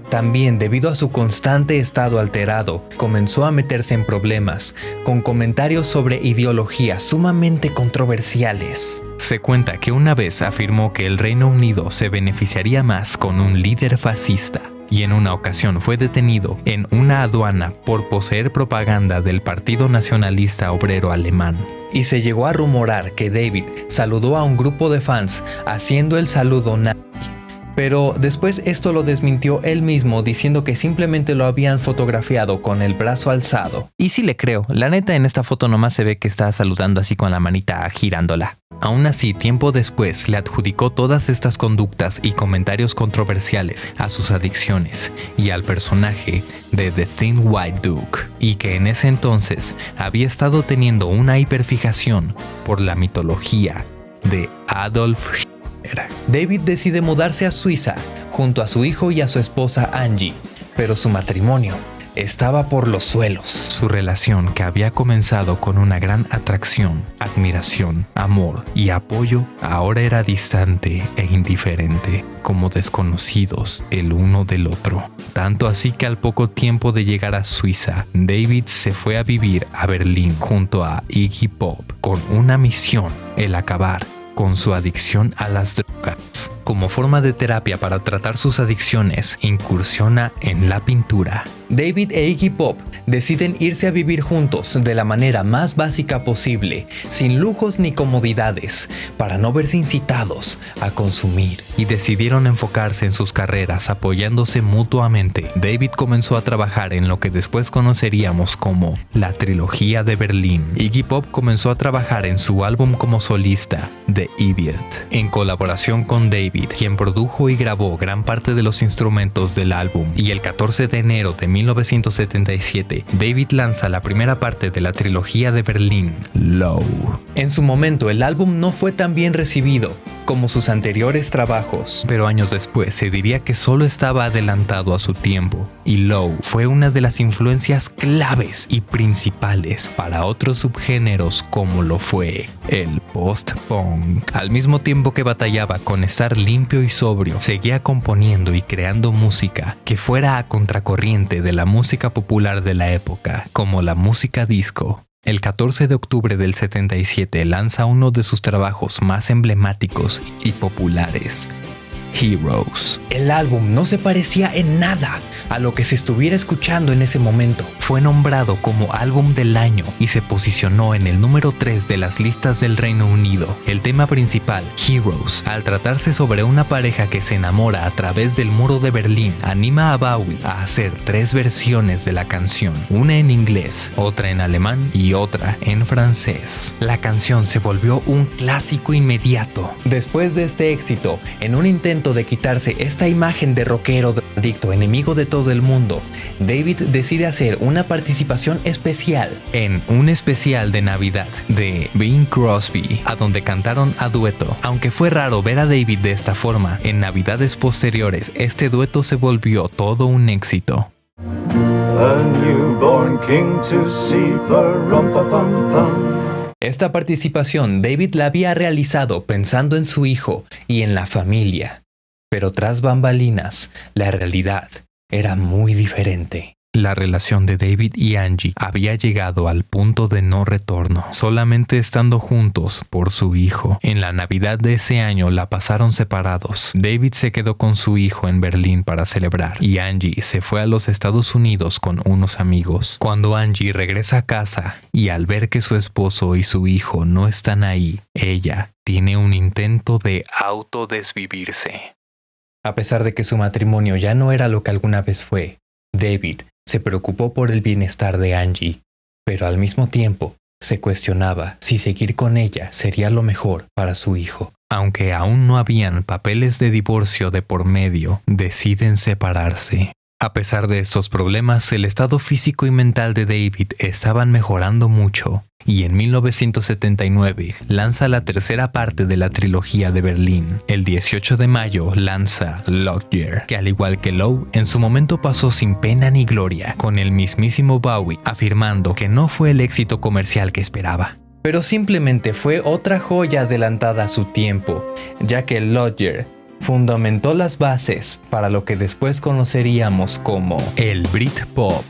También, debido a su constante estado alterado, comenzó a meterse en problemas, con comentarios sobre ideologías sumamente controversiales. Se cuenta que una vez afirmó que el Reino Unido se beneficiaría más con un líder fascista, y en una ocasión fue detenido en una aduana por poseer propaganda del Partido Nacionalista Obrero Alemán. Y se llegó a rumorar que David saludó a un grupo de fans haciendo el saludo nazi. Pero después esto lo desmintió él mismo, diciendo que simplemente lo habían fotografiado con el brazo alzado. Y sí le creo, la neta en esta foto nomás se ve que está saludando así con la manita girándola. Aún así, tiempo después le adjudicó todas estas conductas y comentarios controversiales a sus adicciones y al personaje de The Thin White Duke, y que en ese entonces había estado teniendo una hiperfijación por la mitología de Adolf Hitler. David decide mudarse a Suiza junto a su hijo y a su esposa Angie, pero su matrimonio estaba por los suelos. Su relación, que había comenzado con una gran atracción, admiración, amor y apoyo, ahora era distante e indiferente, como desconocidos el uno del otro. Tanto así que al poco tiempo de llegar a Suiza, David se fue a vivir a Berlín junto a Iggy Pop con una misión: el acabar con su adicción a las drogas. Como forma de terapia para tratar sus adicciones, incursiona en la pintura. David e Iggy Pop deciden irse a vivir juntos de la manera más básica posible, sin lujos ni comodidades, para no verse incitados a consumir. Y decidieron enfocarse en sus carreras apoyándose mutuamente. David comenzó a trabajar en lo que después conoceríamos como la trilogía de Berlín. Iggy Pop comenzó a trabajar en su álbum como solista, The Idiot, en colaboración con David, quien produjo y grabó gran parte de los instrumentos del álbum. Y el 14 de enero de 1977, David lanza la primera parte de la trilogía de Berlín, Low. En su momento, el álbum no fue tan bien recibido como sus anteriores trabajos, pero años después se diría que solo estaba adelantado a su tiempo, y Low fue una de las influencias claves y principales para otros subgéneros como lo fue el post-punk. Al mismo tiempo que batallaba con estar limpio y sobrio, seguía componiendo y creando música que fuera a contracorriente de la música popular de la época, como la música disco. El 14 de octubre del 77 lanza uno de sus trabajos más emblemáticos y populares, Heroes. El álbum no se parecía en nada a lo que se estuviera escuchando en ese momento. Fue nombrado como álbum del año y se posicionó en el número 3 de las listas del Reino Unido. El tema principal, Heroes, al tratarse sobre una pareja que se enamora a través del muro de Berlín, anima a Bowie a hacer 3 versiones de la canción, una en inglés, otra en alemán y otra en francés. La canción se volvió un clásico inmediato. Después de este éxito, en un intento de quitarse esta imagen de rockero adicto, enemigo de todo el mundo, David decide hacer una participación especial en un especial de Navidad de Bing Crosby, a donde cantaron a dueto. Aunque fue raro ver a David de esta forma, en navidades posteriores este dueto se volvió todo un éxito. Esta participación David la había realizado pensando en su hijo y en la familia. Pero tras bambalinas, la realidad era muy diferente. La relación de David y Angie había llegado al punto de no retorno, solamente estando juntos por su hijo. En la Navidad de ese año la pasaron separados. David se quedó con su hijo en Berlín para celebrar y Angie se fue a los Estados Unidos con unos amigos. Cuando Angie regresa a casa y al ver que su esposo y su hijo no están ahí, ella tiene un intento de autodesvivirse. A pesar de que su matrimonio ya no era lo que alguna vez fue, David se preocupó por el bienestar de Angie, pero al mismo tiempo se cuestionaba si seguir con ella sería lo mejor para su hijo. Aunque aún no habían papeles de divorcio de por medio, deciden separarse. A pesar de estos problemas, el estado físico y mental de David estaban mejorando mucho, y en 1979 lanza la tercera parte de la trilogía de Berlín. El 18 de mayo lanza Lodger, que al igual que Low, en su momento pasó sin pena ni gloria, con el mismísimo Bowie afirmando que no fue el éxito comercial que esperaba, pero simplemente fue otra joya adelantada a su tiempo, ya que Lodger fundamentó las bases para lo que después conoceríamos como el Britpop.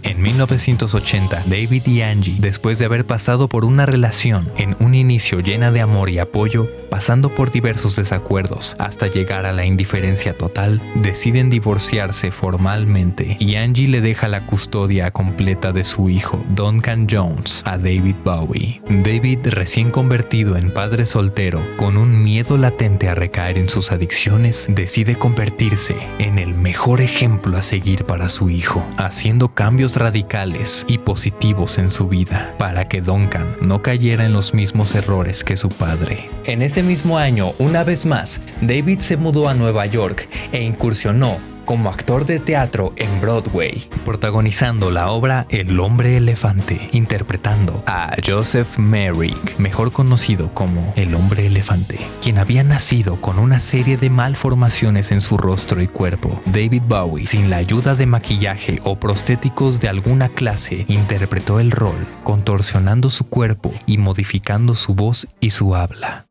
En 1980, David y Angie, después de haber pasado por una relación en un inicio llena de amor y apoyo, pasando por diversos desacuerdos hasta llegar a la indiferencia total, deciden divorciarse formalmente y Angie le deja la custodia completa de su hijo, Duncan Jones, a David Bowie. David, recién convertido en padre soltero, con un miedo latente a recaer en sus adicciones, decide convertirse en el mejor ejemplo a seguir para su hijo, haciendo cambios radicales y positivos en su vida para que Duncan no cayera en los mismos errores que su padre. En ese mismo año, una vez más, David se mudó a Nueva York e incursionó como actor de teatro en Broadway, protagonizando la obra El Hombre Elefante, interpretando a Joseph Merrick, mejor conocido como El Hombre Elefante, quien había nacido con una serie de malformaciones en su rostro y cuerpo. David Bowie, sin la ayuda de maquillaje o prostéticos de alguna clase, interpretó el rol, contorsionando su cuerpo y modificando su voz y su habla.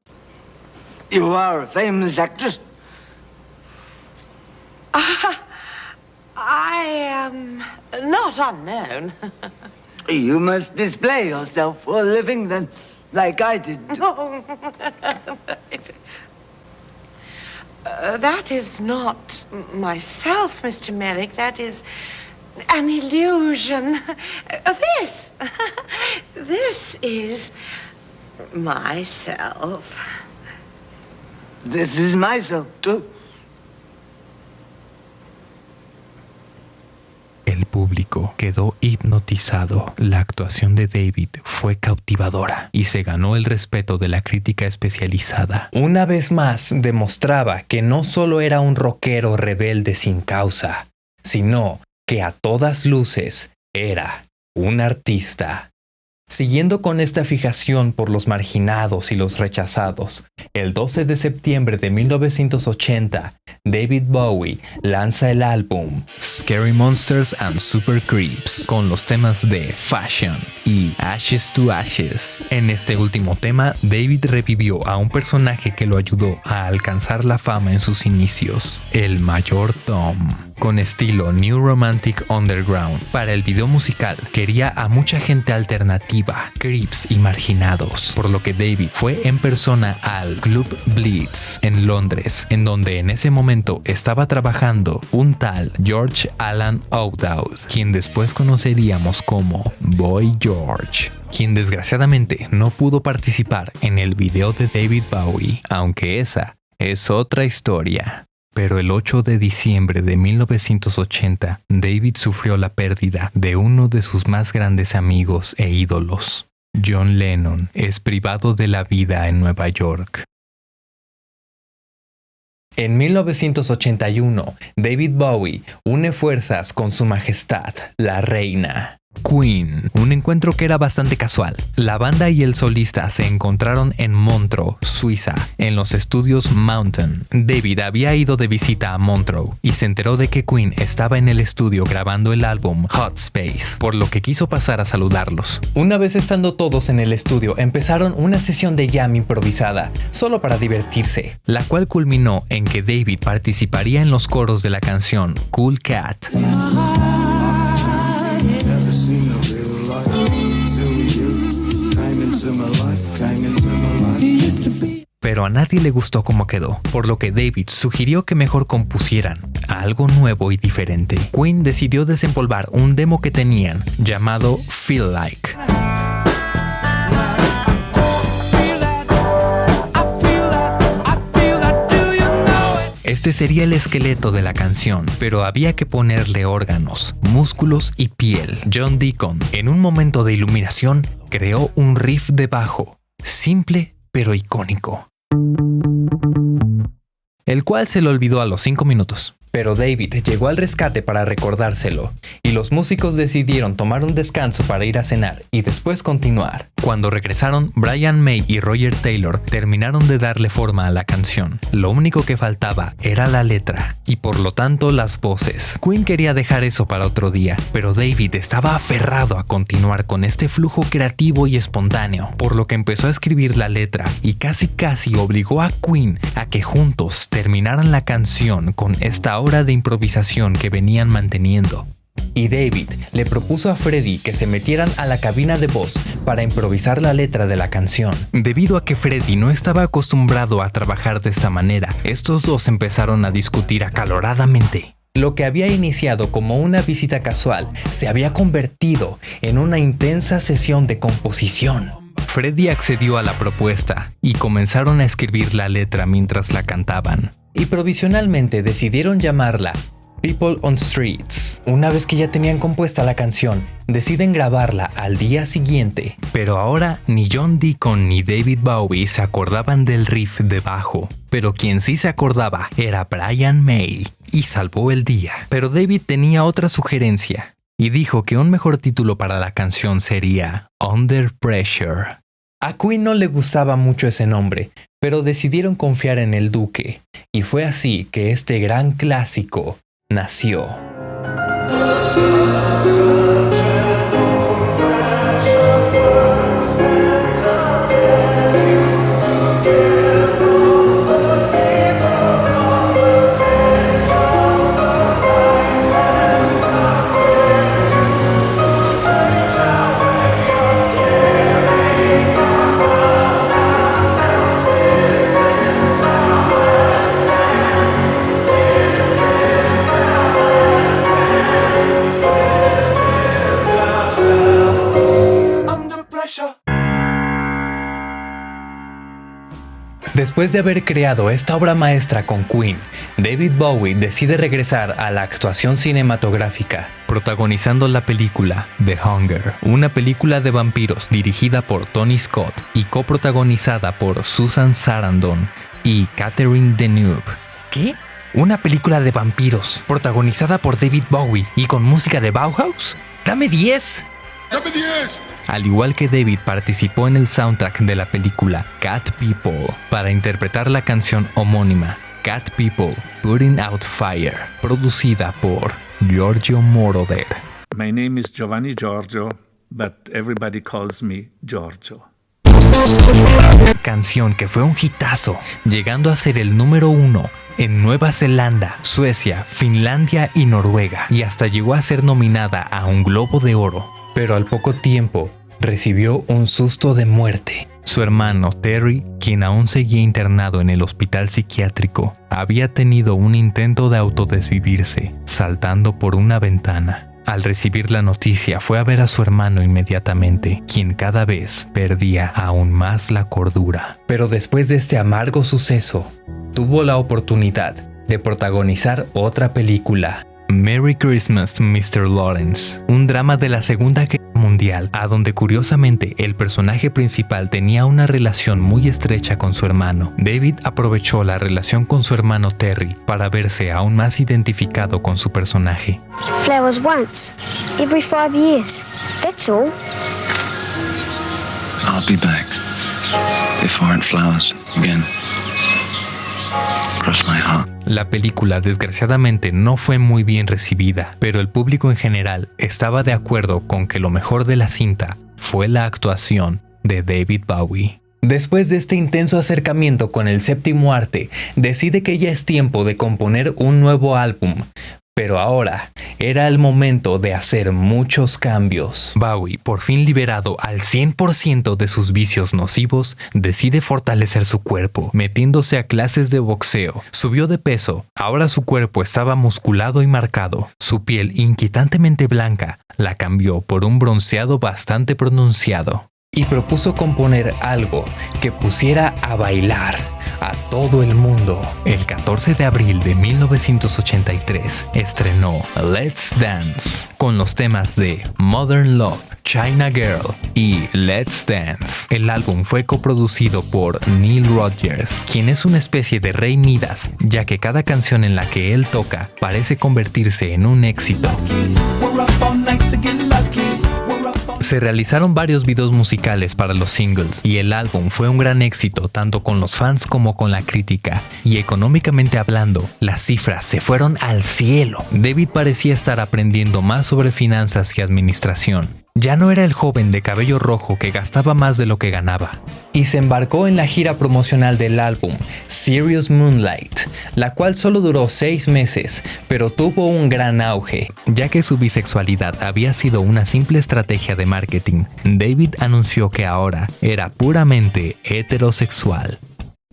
You are a famous actress. I am not unknown. You must display yourself for a living then, like I did. No. That is not myself, Mr. Merrick. That is an illusion. This is myself. This is myself, too. El público quedó hipnotizado. La actuación de David fue cautivadora y se ganó el respeto de la crítica especializada. Una vez más demostraba que no solo era un rockero rebelde sin causa, sino que a todas luces era un artista. Siguiendo con esta fijación por los marginados y los rechazados, el 12 de septiembre de 1980, David Bowie lanza el álbum Scary Monsters and Super Creeps con los temas de Fashion y Ashes to Ashes. En este último tema, David revivió a un personaje que lo ayudó a alcanzar la fama en sus inicios, el Mayor Tom. Con estilo New Romantic Underground, para el video musical quería a mucha gente alternativa, creeps y marginados, por lo que David fue en persona al Club Blitz en Londres, en donde en ese momento estaba trabajando un tal George Alan O'Dowd, quien después conoceríamos como Boy George, quien desgraciadamente no pudo participar en el video de David Bowie, aunque esa es otra historia. Pero el 8 de diciembre de 1980, David sufrió la pérdida de uno de sus más grandes amigos e ídolos. John Lennon es privado de la vida en Nueva York. En 1981, David Bowie une fuerzas con Su Majestad, la Reina. Queen, un encuentro que era bastante casual. La banda y el solista se encontraron en Montreux, Suiza, en los estudios Mountain. David había ido de visita a Montreux y se enteró de que Queen estaba en el estudio grabando el álbum Hot Space, por lo que quiso pasar a saludarlos. Una vez estando todos en el estudio, empezaron una sesión de jam improvisada, solo para divertirse, la cual culminó en que David participaría en los coros de la canción Cool Cat. pero a nadie le gustó cómo quedó, por lo que David sugirió que mejor compusieran algo nuevo y diferente. Queen decidió desempolvar un demo que tenían llamado Feel Like. Este sería el esqueleto de la canción, pero había que ponerle órganos, músculos y piel. John Deacon, en un momento de iluminación, creó un riff de bajo, simple pero icónico, el cual se le olvidó a los 5 minutos. Pero David llegó al rescate para recordárselo, y los músicos decidieron tomar un descanso para ir a cenar y después continuar. Cuando regresaron, Brian May y Roger Taylor terminaron de darle forma a la canción. Lo único que faltaba era la letra, y por lo tanto las voces. Queen quería dejar eso para otro día, pero David estaba aferrado a continuar con este flujo creativo y espontáneo, por lo que empezó a escribir la letra y casi obligó a Queen a que juntos terminaran la canción con esta hora de improvisación que venían manteniendo. Y David le propuso a Freddie que se metieran a la cabina de voz para improvisar la letra de la canción. Debido a que Freddie no estaba acostumbrado a trabajar de esta manera, estos dos empezaron a discutir acaloradamente. Lo que había iniciado como una visita casual se había convertido en una intensa sesión de composición. Freddie accedió a la propuesta y comenzaron a escribir la letra mientras la cantaban. Y provisionalmente decidieron llamarla People on Streets. Una vez que ya tenían compuesta la canción, deciden grabarla al día siguiente. Pero ahora ni John Deacon ni David Bowie se acordaban del riff de bajo. Pero quien sí se acordaba era Brian May, y salvó el día. Pero David tenía otra sugerencia, y dijo que un mejor título para la canción sería Under Pressure. A Queen no le gustaba mucho ese nombre, pero decidieron confiar en el Duque, y fue así que este gran clásico nació. Después de haber creado esta obra maestra con Queen, David Bowie decide regresar a la actuación cinematográfica, protagonizando la película The Hunger, una película de vampiros dirigida por Tony Scott y coprotagonizada por Susan Sarandon y Catherine Deneuve. ¿Qué? ¿Una película de vampiros protagonizada por David Bowie y con música de Bauhaus? ¡Dame 10! ¡Dame 10! Al igual que David participó en el soundtrack de la película Cat People para interpretar la canción homónima Cat People Putting Out Fire, producida por Giorgio Moroder. My name is Giovanni Giorgio, but everybody calls me Giorgio. Canción que fue un hitazo, llegando a ser el número 1 en Nueva Zelanda, Suecia, Finlandia y Noruega, y hasta llegó a ser nominada a un Globo de Oro. Pero al poco tiempo recibió un susto de muerte. Su hermano Terry, quien aún seguía internado en el hospital psiquiátrico, había tenido un intento de autodesvivirse, saltando por una ventana. Al recibir la noticia fue a ver a su hermano inmediatamente, quien cada vez perdía aún más la cordura. Pero después de este amargo suceso, tuvo la oportunidad de protagonizar otra película, Merry Christmas, Mr. Lawrence, un drama de la Segunda Guerra Mundial, a donde curiosamente el personaje principal tenía una relación muy estrecha con su hermano. David aprovechó la relación con su hermano Terry para verse aún más identificado con su personaje. Flowers once, every 5 years, that's all. I'll be back. If aren't flowers again. Cross my heart. La película desgraciadamente no fue muy bien recibida, pero el público en general estaba de acuerdo con que lo mejor de la cinta fue la actuación de David Bowie. Después de este intenso acercamiento con el séptimo arte, decide que ya es tiempo de componer un nuevo álbum, Pero ahora era el momento de hacer muchos cambios. Bowie, por fin liberado al 100% de sus vicios nocivos, decide fortalecer su cuerpo, metiéndose a clases de boxeo. Subió de peso, ahora su cuerpo estaba musculado y marcado. Su piel inquietantemente blanca la cambió por un bronceado bastante pronunciado. Y propuso componer algo que pusiera a bailar a todo el mundo. El 14 de abril de 1983 estrenó Let's Dance con los temas de Modern Love, China Girl y Let's Dance. El álbum fue coproducido por Neil Rogers, quien es una especie de rey Midas, ya que cada canción en la que él toca parece convertirse en un éxito. Se realizaron varios videos musicales para los singles y el álbum fue un gran éxito tanto con los fans como con la crítica, y económicamente hablando, las cifras se fueron al cielo. David parecía estar aprendiendo más sobre finanzas y administración. Ya no era el joven de cabello rojo que gastaba más de lo que ganaba. Y se embarcó en la gira promocional del álbum, Serious Moonlight, la cual solo duró 6 meses, pero tuvo un gran auge. Ya que su bisexualidad había sido una simple estrategia de marketing, David anunció que ahora era puramente heterosexual.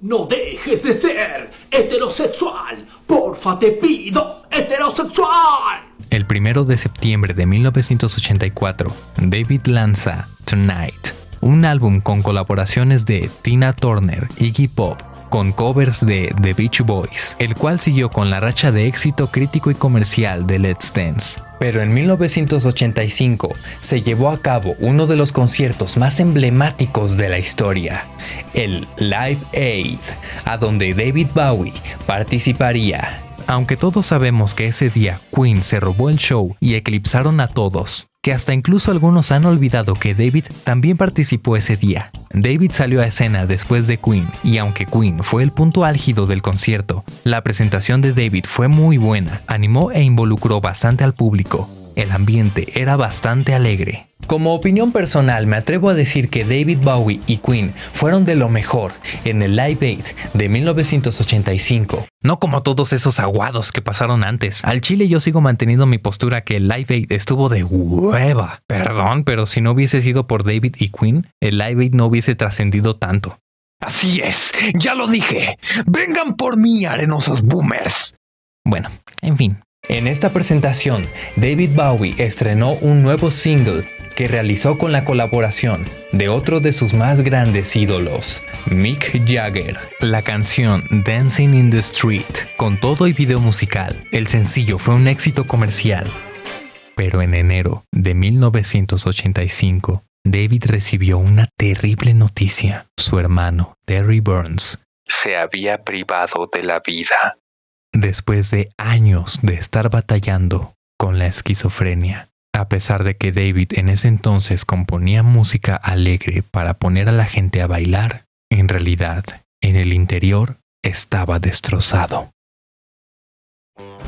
¡No dejes de ser heterosexual! ¡Porfa, te pido! ¡Heterosexual! El 1 de septiembre de 1984, David lanza Tonight, un álbum con colaboraciones de Tina Turner, Iggy Pop, con covers de The Beach Boys, el cual siguió con la racha de éxito crítico y comercial de Let's Dance. Pero en 1985 se llevó a cabo uno de los conciertos más emblemáticos de la historia, el Live Aid, a donde David Bowie participaría. Aunque todos sabemos que ese día Queen se robó el show y eclipsaron a todos, que hasta incluso algunos han olvidado que David también participó ese día. David salió a escena después de Queen, y aunque Queen fue el punto álgido del concierto, la presentación de David fue muy buena, animó e involucró bastante al público. El ambiente era bastante alegre. Como opinión personal, me atrevo a decir que David Bowie y Queen fueron de lo mejor en el Live Aid de 1985. No como todos esos aguados que pasaron antes. Al chile yo sigo manteniendo mi postura que el Live Aid estuvo de hueva. Perdón, pero si no hubiese sido por David y Queen, el Live Aid no hubiese trascendido tanto. Así es, ya lo dije. Vengan por mí, arenosos boomers. Bueno, en fin. En esta presentación, David Bowie estrenó un nuevo single que realizó con la colaboración de otro de sus más grandes ídolos, Mick Jagger. La canción Dancing in the Street, con todo y video musical. El sencillo fue un éxito comercial. Pero en enero de 1985, David recibió una terrible noticia. Su hermano, Terry Burns, se había privado de la vida. Después de años de estar batallando con la esquizofrenia, a pesar de que David en ese entonces componía música alegre para poner a la gente a bailar, en realidad, en el interior estaba destrozado.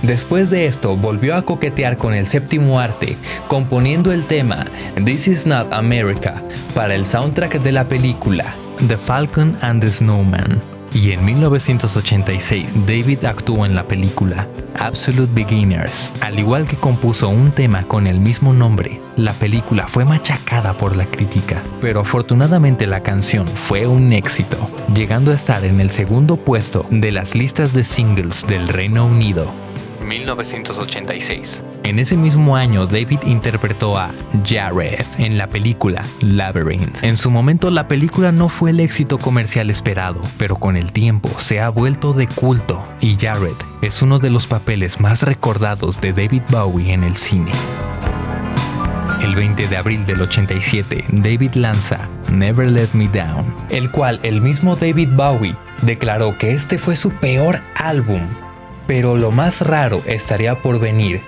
Después de esto, volvió a coquetear con el séptimo arte, componiendo el tema This Is Not America para el soundtrack de la película The Falcon and the Snowman. Y en 1986, David actuó en la película Absolute Beginners. Al igual que compuso un tema con el mismo nombre, la película fue machacada por la crítica, pero afortunadamente la canción fue un éxito, llegando a estar en el segundo puesto de las listas de singles del Reino Unido. 1986. En ese mismo año, David interpretó a Jared en la película Labyrinth. En su momento, la película no fue el éxito comercial esperado, pero con el tiempo se ha vuelto de culto, y Jared es uno de los papeles más recordados de David Bowie en el cine. El 20 de abril del 87, David lanza Never Let Me Down, el cual el mismo David Bowie declaró que este fue su peor álbum. Pero lo más raro estaría por venir,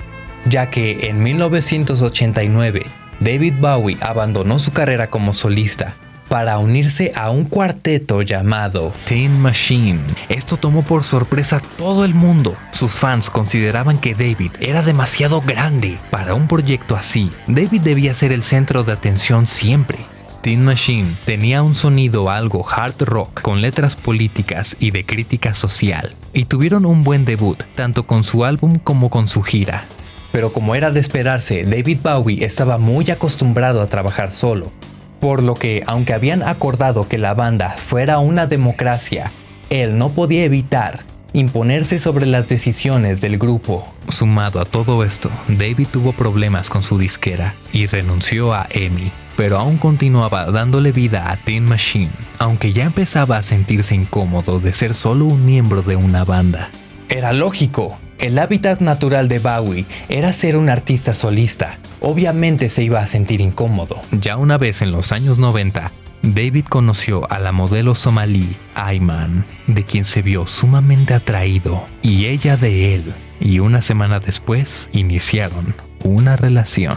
ya que en 1989 David Bowie abandonó su carrera como solista para unirse a un cuarteto llamado Tin Machine. Esto tomó por sorpresa a todo el mundo. Sus fans consideraban que David era demasiado grande para un proyecto así. David debía ser el centro de atención siempre. Tin Machine tenía un sonido algo hard rock con letras políticas y de crítica social. y tuvieron un buen debut, tanto con su álbum como con su gira. Pero como era de esperarse, David Bowie estaba muy acostumbrado a trabajar solo, por lo que, aunque habían acordado que la banda fuera una democracia, él no podía evitar imponerse sobre las decisiones del grupo. Sumado a todo esto, David tuvo problemas con su disquera y renunció a EMI, pero aún continuaba dándole vida a Tin Machine, aunque ya empezaba a sentirse incómodo de ser solo un miembro de una banda. Era lógico, el hábitat natural de Bowie era ser un artista solista. Obviamente se iba a sentir incómodo. Ya una vez en los años 90, David conoció a la modelo somalí Ayman, de quien se vio sumamente atraído, y ella de él, y una semana después iniciaron una relación.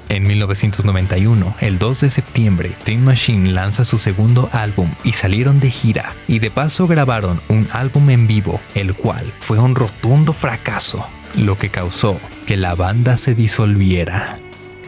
En 1991, el 2 de septiembre, Tin Machine lanza su segundo álbum y salieron de gira, y de paso grabaron un álbum en vivo, el cual fue un rotundo fracaso, lo que causó que la banda se disolviera.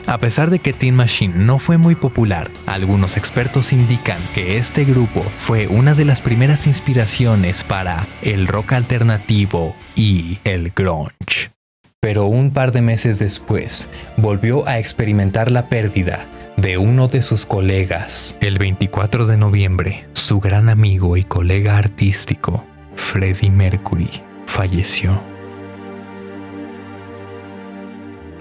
A pesar de que Tin Machine no fue muy popular, algunos expertos indican que este grupo fue una de las primeras inspiraciones para el rock alternativo y el grunge. Pero un par de meses después, volvió a experimentar la pérdida de uno de sus colegas. El 24 de noviembre, su gran amigo y colega artístico, Freddie Mercury, falleció.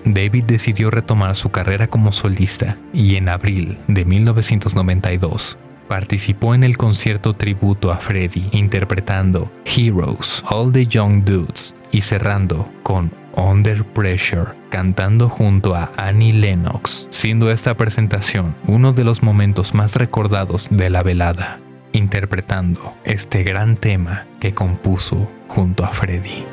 David decidió retomar su carrera como solista y en abril de 1992 participó en el concierto tributo a Freddie interpretando Heroes, All the Young Dudes y cerrando con Under Pressure, cantando junto a Annie Lennox, siendo esta presentación uno de los momentos más recordados de la velada, interpretando este gran tema que compuso junto a Freddie.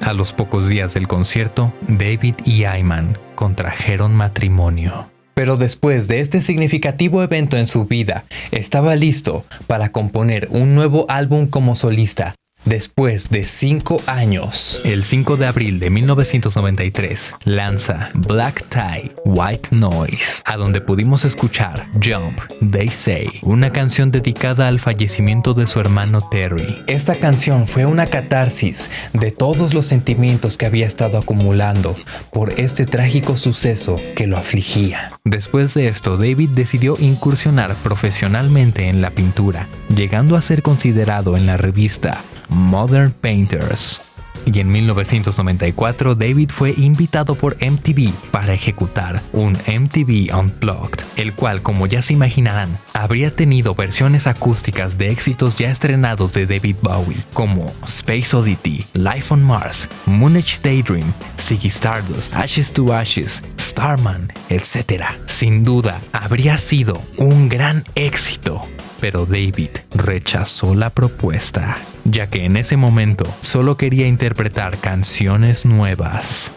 A los pocos días del concierto, David y Ayman contrajeron matrimonio. Pero después de este significativo evento en su vida, estaba listo para componer un nuevo álbum como solista. Después de 5 años, el 5 de abril de 1993, lanza Black Tie, White Noise, a donde pudimos escuchar Jump, They Say, una canción dedicada al fallecimiento de su hermano Terry. Esta canción fue una catarsis de todos los sentimientos que había estado acumulando por este trágico suceso que lo afligía. Después de esto, David decidió incursionar profesionalmente en la pintura, llegando a ser considerado en la revista Modern Painters. Y en 1994 David fue invitado por MTV para ejecutar un MTV Unplugged, el cual, como ya se imaginarán, habría tenido versiones acústicas de éxitos ya estrenados de David Bowie, como Space Oddity, Life on Mars, Moonage Daydream, Ziggy Stardust, Ashes to Ashes, Starman, etc. Sin duda, habría sido un gran éxito. Pero David rechazó la propuesta, ya que en ese momento solo quería interpretar canciones nuevas.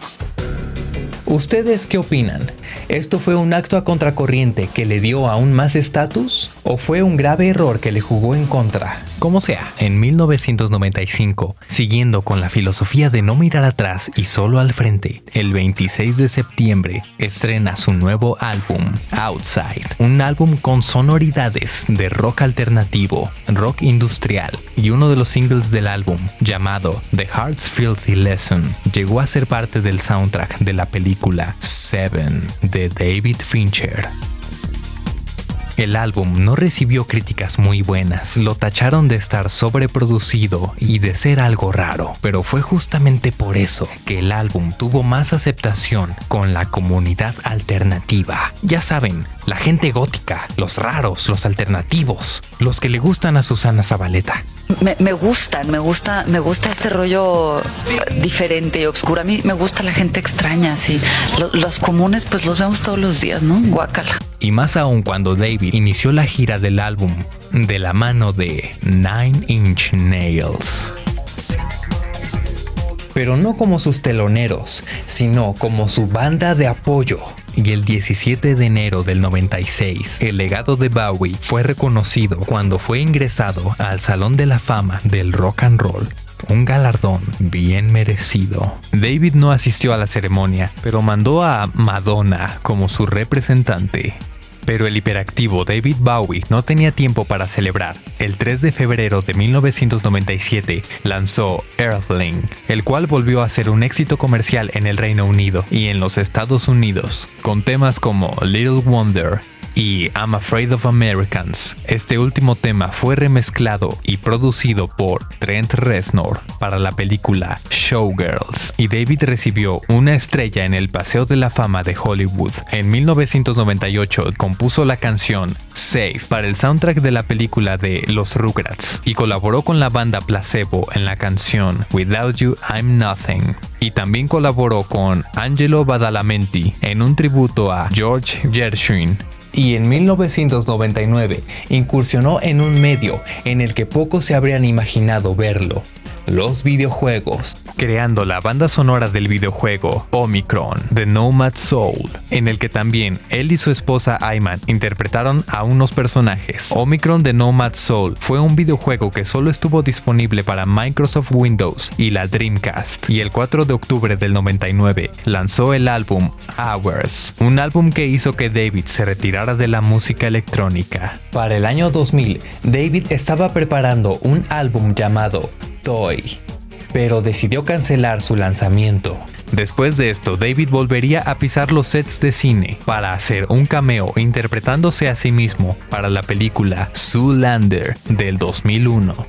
¿Ustedes qué opinan? ¿Esto fue un acto a contracorriente que le dio aún más estatus? ¿O fue un grave error que le jugó en contra? Como sea, en 1995, siguiendo con la filosofía de no mirar atrás y solo al frente, el 26 de septiembre estrena su nuevo álbum, Outside, un álbum con sonoridades de rock alternativo, rock industrial, y uno de los singles del álbum, llamado The Heart's Filthy Lesson, llegó a ser parte del soundtrack de la película Seven de David Fincher. El álbum no recibió críticas muy buenas, lo tacharon de estar sobreproducido y de ser algo raro, pero fue justamente por eso que el álbum tuvo más aceptación con la comunidad alternativa. Ya saben, la gente gótica, los raros, los alternativos, los que le gustan a Susana Zabaleta. Me gusta este rollo diferente y oscuro. A mí me gusta la gente extraña, sí. Los comunes pues los vemos todos los días, ¿no? Guácala. Y más aún cuando David inició la gira del álbum de la mano de Nine Inch Nails. Pero no como sus teloneros, sino como su banda de apoyo. Y el 17 de enero del 96, el legado de Bowie fue reconocido cuando fue ingresado al Salón de la Fama del Rock and Roll, un galardón bien merecido. David no asistió a la ceremonia, pero mandó a Madonna como su representante. Pero el hiperactivo David Bowie no tenía tiempo para celebrar. El 3 de febrero de 1997 lanzó Earthling, el cual volvió a ser un éxito comercial en el Reino Unido y en los Estados Unidos, con temas como Little Wonder y I'm Afraid of Americans. Este último tema fue remezclado y producido por Trent Reznor para la película Showgirls, y David recibió una estrella en el Paseo de la Fama de Hollywood. En 1998 compuso la canción Safe para el soundtrack de la película de Los Rugrats y colaboró con la banda Placebo en la canción Without You I'm Nothing. Y también colaboró con Angelo Badalamenti en un tributo a George Gershwin. Y en 1999 incursionó en un medio en el que pocos se habrían imaginado verlo: los videojuegos, creando la banda sonora del videojuego Omicron de Nomad Soul, en el que también él y su esposa Ayman interpretaron a unos personajes. Omicron de Nomad Soul fue un videojuego que solo estuvo disponible para Microsoft Windows y la Dreamcast, y el 4 de octubre del 99 lanzó el álbum Hours, un álbum que hizo que David se retirara de la música electrónica. Para el año 2000, David estaba preparando un álbum llamado Toy, pero decidió cancelar su lanzamiento. Después de esto, David volvería a pisar los sets de cine para hacer un cameo interpretándose a sí mismo para la película Zoolander del 2001.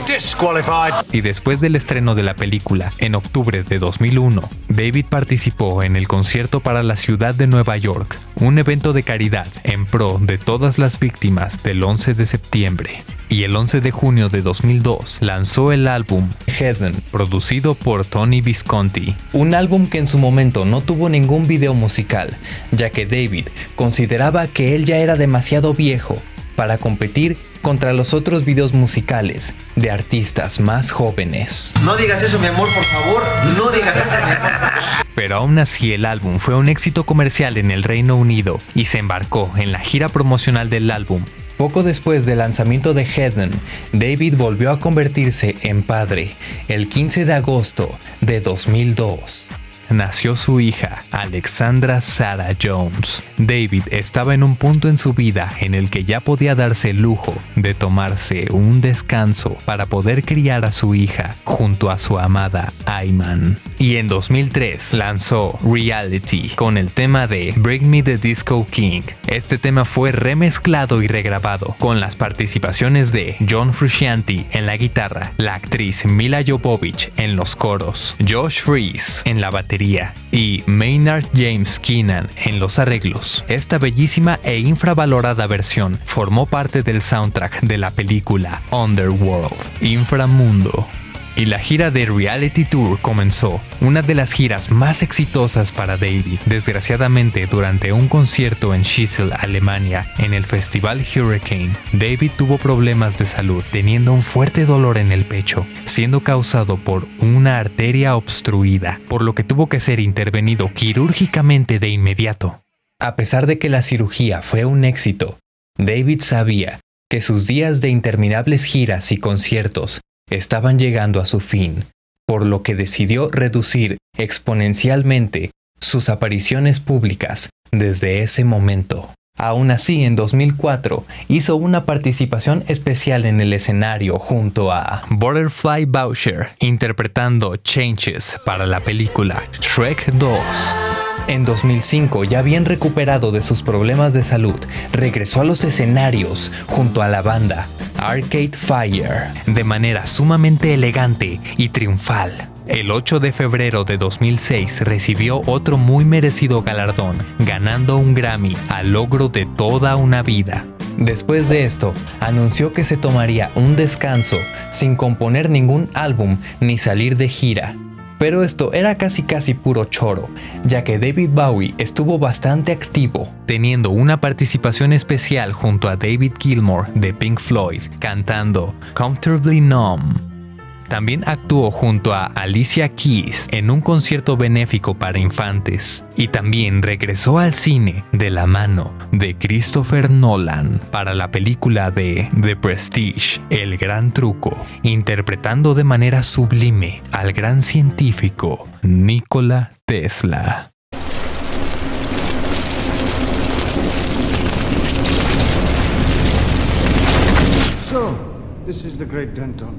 Disqualified. Y después del estreno de la película, en octubre de 2001, David participó en el concierto para la ciudad de Nueva York, un evento de caridad en pro de todas las víctimas del 11 de septiembre. Y el 11 de junio de 2002 lanzó el álbum Heaven, producido por Tony Visconti. Un álbum que en su momento no tuvo ningún video musical, ya que David consideraba que él ya era demasiado viejo para competir contra los otros videos musicales de artistas más jóvenes. No digas eso, mi amor, por favor. No digas eso, mi amor. Pero aún así el álbum fue un éxito comercial en el Reino Unido y se embarcó en la gira promocional del álbum. Poco después del lanzamiento de Heaven, David volvió a convertirse en padre el 15 de agosto de 2002. Nació su hija, Alexandra Sarah Jones. David estaba en un punto en su vida en el que ya podía darse el lujo de tomarse un descanso para poder criar a su hija junto a su amada Ayman. Y en 2003 lanzó Reality con el tema de Bring Me the Disco King. Este tema fue remezclado y regrabado con las participaciones de John Frusciante en la guitarra, la actriz Mila Jovovich en los coros, Josh Freese en la batería y Maynard James Keenan en los arreglos. Esta bellísima e infravalorada versión formó parte del soundtrack de la película Underworld, Inframundo. Y la gira de Reality Tour comenzó, una de las giras más exitosas para David. Desgraciadamente, durante un concierto en Schissel, Alemania, en el festival Hurricane, David tuvo problemas de salud, teniendo un fuerte dolor en el pecho, siendo causado por una arteria obstruida, por lo que tuvo que ser intervenido quirúrgicamente de inmediato. A pesar de que la cirugía fue un éxito, David sabía que sus días de interminables giras y conciertos estaban llegando a su fin, por lo que decidió reducir exponencialmente sus apariciones públicas desde ese momento. Aún así, en 2004 hizo una participación especial en el escenario junto a Butterfly Boucher, interpretando Changes para la película Shrek 2. En 2005, ya bien recuperado de sus problemas de salud, regresó a los escenarios junto a la banda Arcade Fire de manera sumamente elegante y triunfal. El 8 de febrero de 2006 recibió otro muy merecido galardón, ganando un Grammy al logro de toda una vida. Después de esto, anunció que se tomaría un descanso sin componer ningún álbum ni salir de gira. Pero esto era casi puro choro, ya que David Bowie estuvo bastante activo, teniendo una participación especial junto a David Gilmour de Pink Floyd, cantando Comfortably Numb. También actuó junto a Alicia Keys en un concierto benéfico para infantes. Y también regresó al cine de la mano de Christopher Nolan para la película de The Prestige, El Gran Truco, interpretando de manera sublime al gran científico Nikola Tesla. This is the great Denton.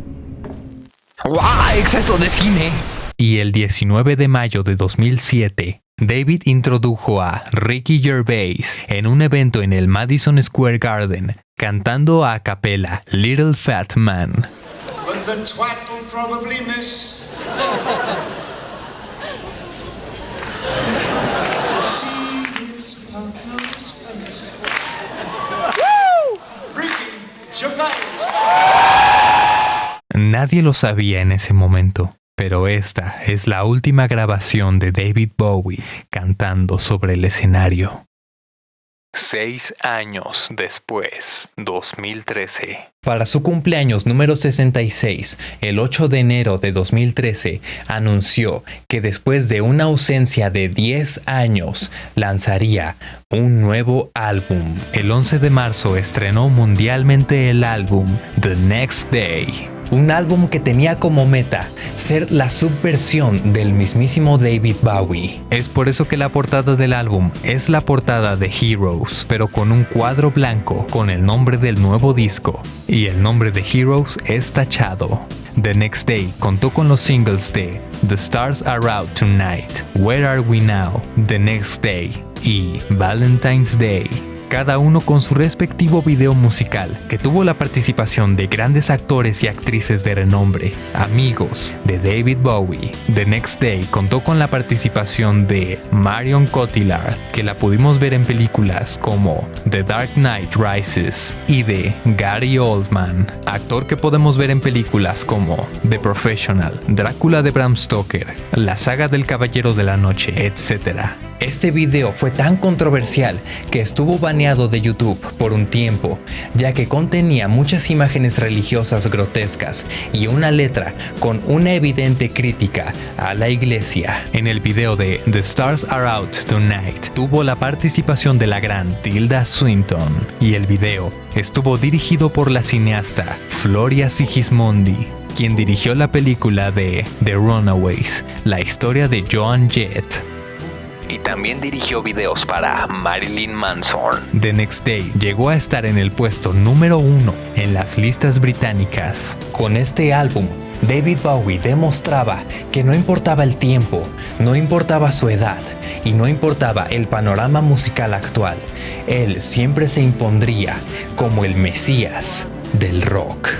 ¡Guau! ¡Exceso de cine! Y el 19 de mayo de 2007, David introdujo a Ricky Gervais en un evento en el Madison Square Garden, cantando a capela Little Fat Man. But the twat will probably miss. See his partner's face. Woo! Ricky Gervais. Nadie lo sabía en ese momento, pero esta es la última grabación de David Bowie cantando sobre el escenario. 6 años después, 2013. Para su cumpleaños número 66, el 8 de enero de 2013, anunció que después de una ausencia de 10 años, lanzaría un nuevo álbum. El 11 de marzo estrenó mundialmente el álbum The Next Day. Un álbum que tenía como meta ser la subversión del mismísimo David Bowie. Es por eso que la portada del álbum es la portada de Heroes, pero con un cuadro blanco con el nombre del nuevo disco. Y el nombre de Heroes es tachado. The Next Day contó con los singles de The Stars Are Out Tonight, Where Are We Now, The Next Day y Valentine's Day. Cada uno con su respectivo video musical, que tuvo la participación de grandes actores y actrices de renombre, amigos de David Bowie. The Next Day contó con la participación de Marion Cotillard, que la pudimos ver en películas como The Dark Knight Rises, y de Gary Oldman, actor que podemos ver en películas como The Professional, Drácula de Bram Stoker, la saga del Caballero de la Noche, etc. Este video fue tan controversial que estuvo baneado de YouTube por un tiempo, ya que contenía muchas imágenes religiosas grotescas y una letra con una evidente crítica a la iglesia. En el video de The Stars Are Out Tonight tuvo la participación de la gran Tilda Swinton, y el video estuvo dirigido por la cineasta Floria Sigismondi, quien dirigió la película de The Runaways, la historia de Joan Jett. Y también dirigió videos para Marilyn Manson. The Next Day llegó a estar en el puesto número 1 en las listas británicas. Con este álbum, David Bowie demostraba que no importaba el tiempo, no importaba su edad y no importaba el panorama musical actual, él siempre se impondría como el Mesías del rock.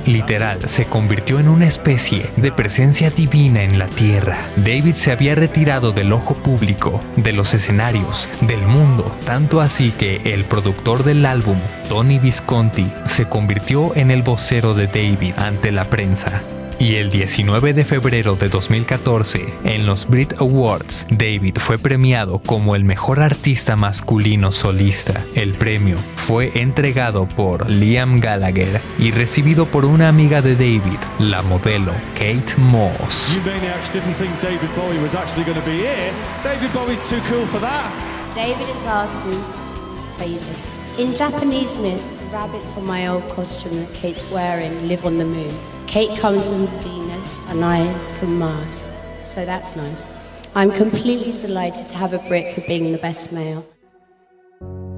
Literal, se convirtió en una especie de presencia divina en la tierra. David se había retirado del ojo público, de los escenarios, del mundo, tanto así que el productor del álbum, Tony Visconti, se convirtió en el vocero de David ante la prensa. Y el 19 de febrero de 2014, en los Brit Awards, David fue premiado como el mejor artista masculino solista. El premio fue entregado por Liam Gallagher y recibido por una amiga de David, la modelo Kate Moss. You maniacs didn't think David Bowie was actually going to be here. David Bowie's too cool for that. David has asked me to say this. In Japanese myth, the rabbits on my old costume that Kate's wearing live on the moon. Kate comes from Venus and I from Mars, so that's nice. I'm completely delighted to have a Brit for being the best male.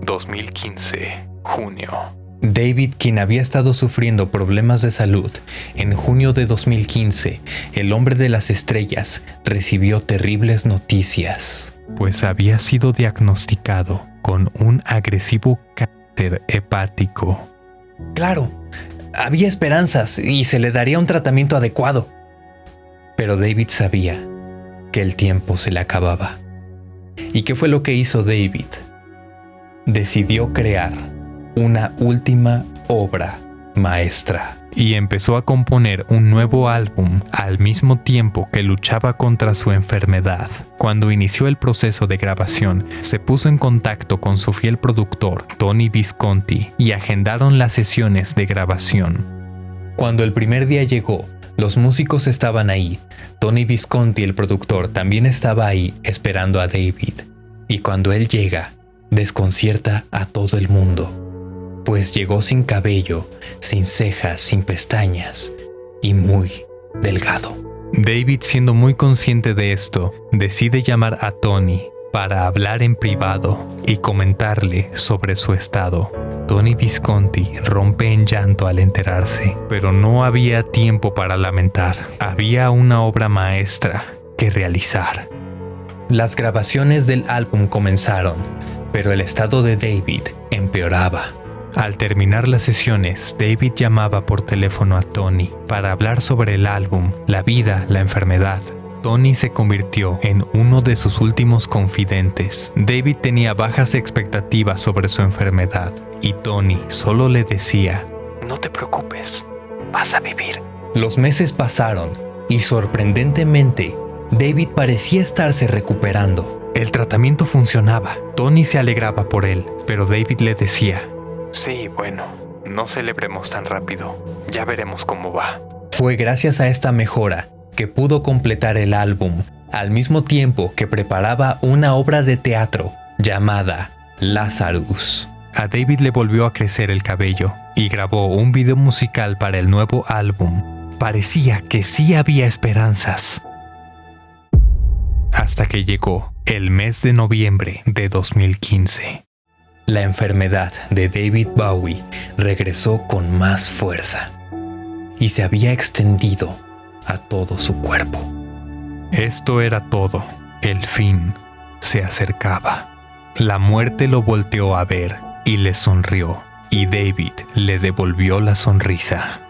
2015, junio. David, quien había estado sufriendo problemas de salud, en junio de 2015, el hombre de las estrellas recibió terribles noticias, pues había sido diagnosticado con un agresivo cáncer hepático. Claro, había esperanzas y se le daría un tratamiento adecuado. Pero David sabía que el tiempo se le acababa. ¿Y qué fue lo que hizo David? Decidió crear una última obra maestra y empezó a componer un nuevo álbum al mismo tiempo que luchaba contra su enfermedad. Cuando inició el proceso de grabación, se puso en contacto con su fiel productor, Tony Visconti, y agendaron las sesiones de grabación. Cuando el primer día llegó, los músicos estaban ahí. Tony Visconti, el productor, también estaba ahí esperando a David. Y cuando él llega, desconcierta a todo el mundo, pues llegó sin cabello, sin cejas, sin pestañas y muy delgado. David, siendo muy consciente de esto, decide llamar a Tony para hablar en privado y comentarle sobre su estado. Tony Visconti rompe en llanto al enterarse, pero no había tiempo para lamentar. Había una obra maestra que realizar. Las grabaciones del álbum comenzaron, pero el estado de David empeoraba. Al terminar las sesiones, David llamaba por teléfono a Tony para hablar sobre el álbum, la vida, la enfermedad. Tony se convirtió en uno de sus últimos confidentes. David tenía bajas expectativas sobre su enfermedad y Tony solo le decía: "No te preocupes, vas a vivir". Los meses pasaron y sorprendentemente, David parecía estarse recuperando. El tratamiento funcionaba. Tony se alegraba por él, pero David le decía: "Sí, bueno, no celebremos tan rápido. Ya veremos cómo va". Fue gracias a esta mejora que pudo completar el álbum, al mismo tiempo que preparaba una obra de teatro llamada Lazarus. A David le volvió a crecer el cabello y grabó un video musical para el nuevo álbum. Parecía que sí había esperanzas. Hasta que llegó el mes de noviembre de 2015. La enfermedad de David Bowie regresó con más fuerza y se había extendido a todo su cuerpo. Esto era todo. El fin se acercaba. La muerte lo volteó a ver y le sonrió, y David le devolvió la sonrisa.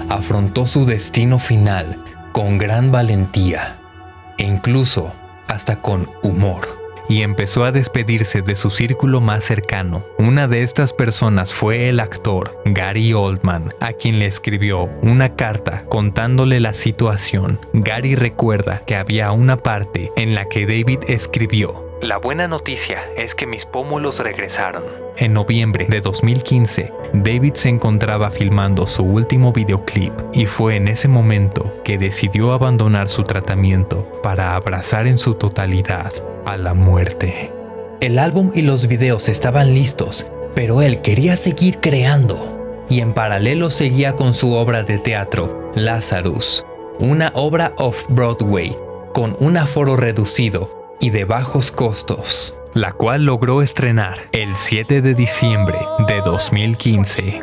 Afrontó su destino final con gran valentía e incluso hasta con humor, y empezó a despedirse de su círculo más cercano. Una de estas personas fue el actor Gary Oldman, a quien le escribió una carta contándole la situación. Gary recuerda que había una parte en la que David escribió: "La buena noticia es que mis pómulos regresaron". En noviembre de 2015, David se encontraba filmando su último videoclip y fue en ese momento que decidió abandonar su tratamiento para abrazar en su totalidad a la muerte. El álbum y los videos estaban listos, pero él quería seguir creando y en paralelo seguía con su obra de teatro, Lazarus, una obra off-Broadway con un aforo reducido y de bajos costos, la cual logró estrenar el 7 de diciembre de 2015.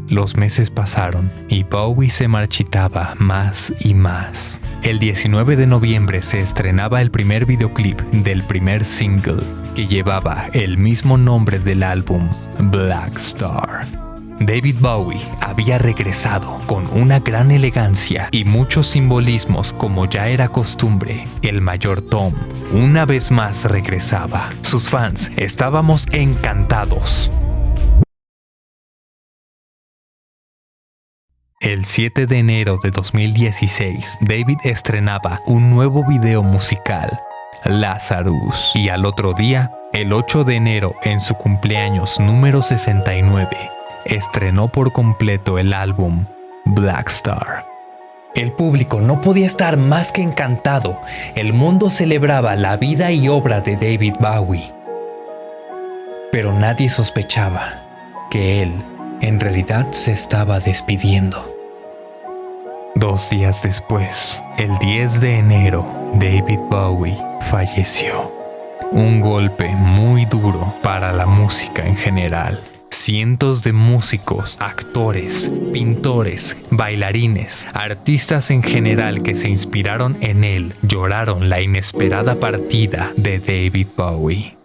Los meses pasaron y Bowie se marchitaba más y más. El 19 de noviembre se estrenaba el primer videoclip del primer single, que llevaba el mismo nombre del álbum, Black Star. David Bowie había regresado con una gran elegancia y muchos simbolismos como ya era costumbre. El mayor Tom una vez más regresaba. Sus fans estábamos encantados. El 7 de enero de 2016, David estrenaba un nuevo video musical, Lazarus, y al otro día, el 8 de enero, en su cumpleaños número 69, estrenó por completo el álbum Black Star. El público no podía estar más que encantado. El mundo celebraba la vida y obra de David Bowie. Pero nadie sospechaba que él, en realidad, se estaba despidiendo. 2 días después, el 10 de enero, David Bowie falleció. Un golpe muy duro para la música en general. Cientos de músicos, actores, pintores, bailarines, artistas en general que se inspiraron en él, lloraron la inesperada partida de David Bowie.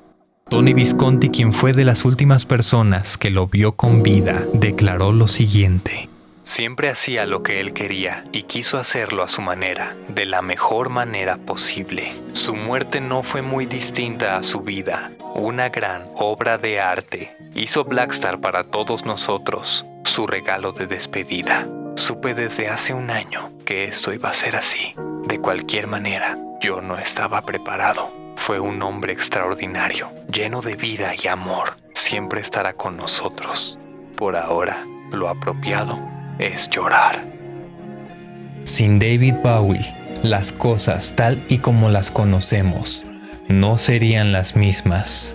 Tony Visconti, quien fue de las últimas personas que lo vio con vida, declaró lo siguiente: "Siempre hacía lo que él quería y quiso hacerlo a su manera, de la mejor manera posible. Su muerte no fue muy distinta a su vida, una gran obra de arte. Hizo Black Star para todos nosotros, su regalo de despedida. Supe desde hace un año que esto iba a ser así. De cualquier manera, yo no estaba preparado. Fue un hombre extraordinario, lleno de vida y amor. Siempre estará con nosotros. Por ahora, lo apropiado es llorar". Sin David Bowie, las cosas tal y como las conocemos no serían las mismas.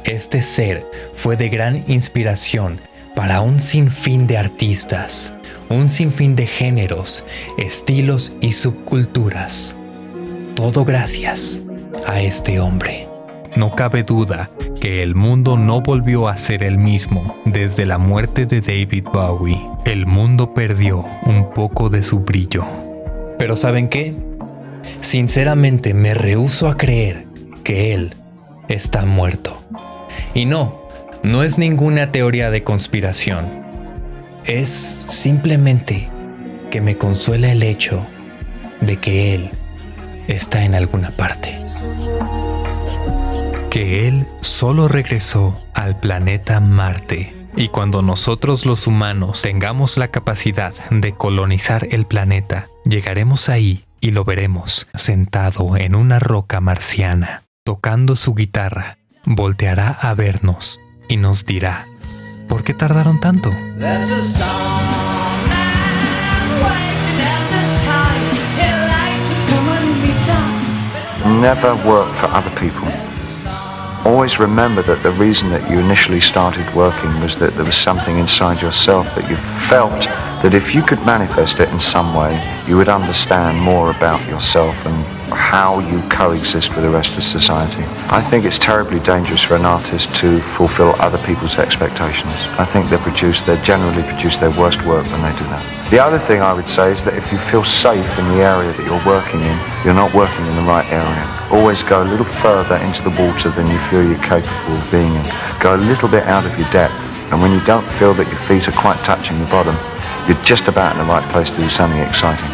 Este ser fue de gran inspiración para un sinfín de artistas, un sinfín de géneros, estilos y subculturas. Todo gracias a este hombre. No cabe duda que el mundo no volvió a ser el mismo desde la muerte de David Bowie. El mundo perdió un poco de su brillo. Pero ¿saben qué? Sinceramente me rehúso a creer que él está muerto. Y no es ninguna teoría de conspiración. Es simplemente que me consuela el hecho de que él está en alguna parte. Que él solo regresó al planeta Marte. Y cuando nosotros los humanos tengamos la capacidad de colonizar el planeta, llegaremos ahí y lo veremos sentado en una roca marciana, tocando su guitarra, volteará a vernos y nos dirá: ¿por qué tardaron tanto? Never work for other people. Always remember that the reason that you initially started working was that there was something inside yourself that you felt that if you could manifest it in some way, you would understand more about yourself and how you coexist with the rest of society. I think it's terribly dangerous for an artist to fulfill other people's expectations. I think they generally produce their worst work when they do that. The other thing I would say is that if you feel safe in the area that you're working in, you're not working in the right area. Always go a little further into the water than you feel you're capable of being in. Go a little bit out of your depth, and when you don't feel that your feet are quite touching the bottom, you're just about in the right place to do something exciting.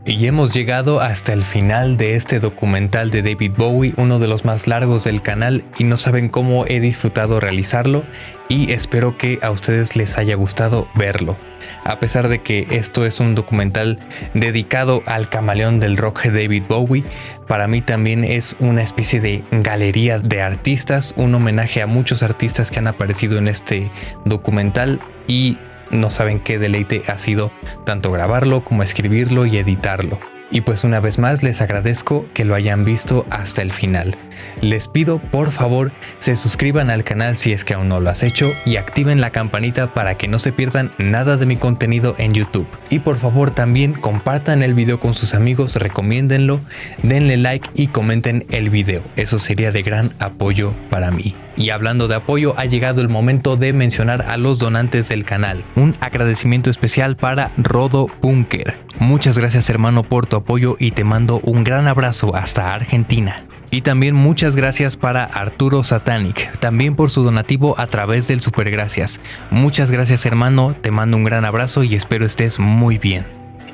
Y hemos llegado hasta el final de este documental de David Bowie, uno de los más largos del canal, y no saben cómo he disfrutado realizarlo y espero que a ustedes les haya gustado verlo. A pesar de que esto es un documental dedicado al camaleón del rock David Bowie, para mí también es una especie de galería de artistas, un homenaje a muchos artistas que han aparecido en este documental y no saben qué deleite ha sido tanto grabarlo como escribirlo y editarlo. Y pues una vez más les agradezco que lo hayan visto hasta el final. Les pido por favor se suscriban al canal si es que aún no lo has hecho y activen la campanita para que no se pierdan nada de mi contenido en YouTube. Y por favor también compartan el video con sus amigos, recomiéndenlo, denle like y comenten el video. Eso sería de gran apoyo para mí. Y hablando de apoyo, ha llegado el momento de mencionar a los donantes del canal. Un agradecimiento especial para Rodo Bunker. Muchas gracias hermano por tu apoyo y te mando un gran abrazo hasta Argentina. Y también muchas gracias para Arturo Satanic, también por su donativo a través del Supergracias. Muchas gracias hermano, te mando un gran abrazo y espero estés muy bien.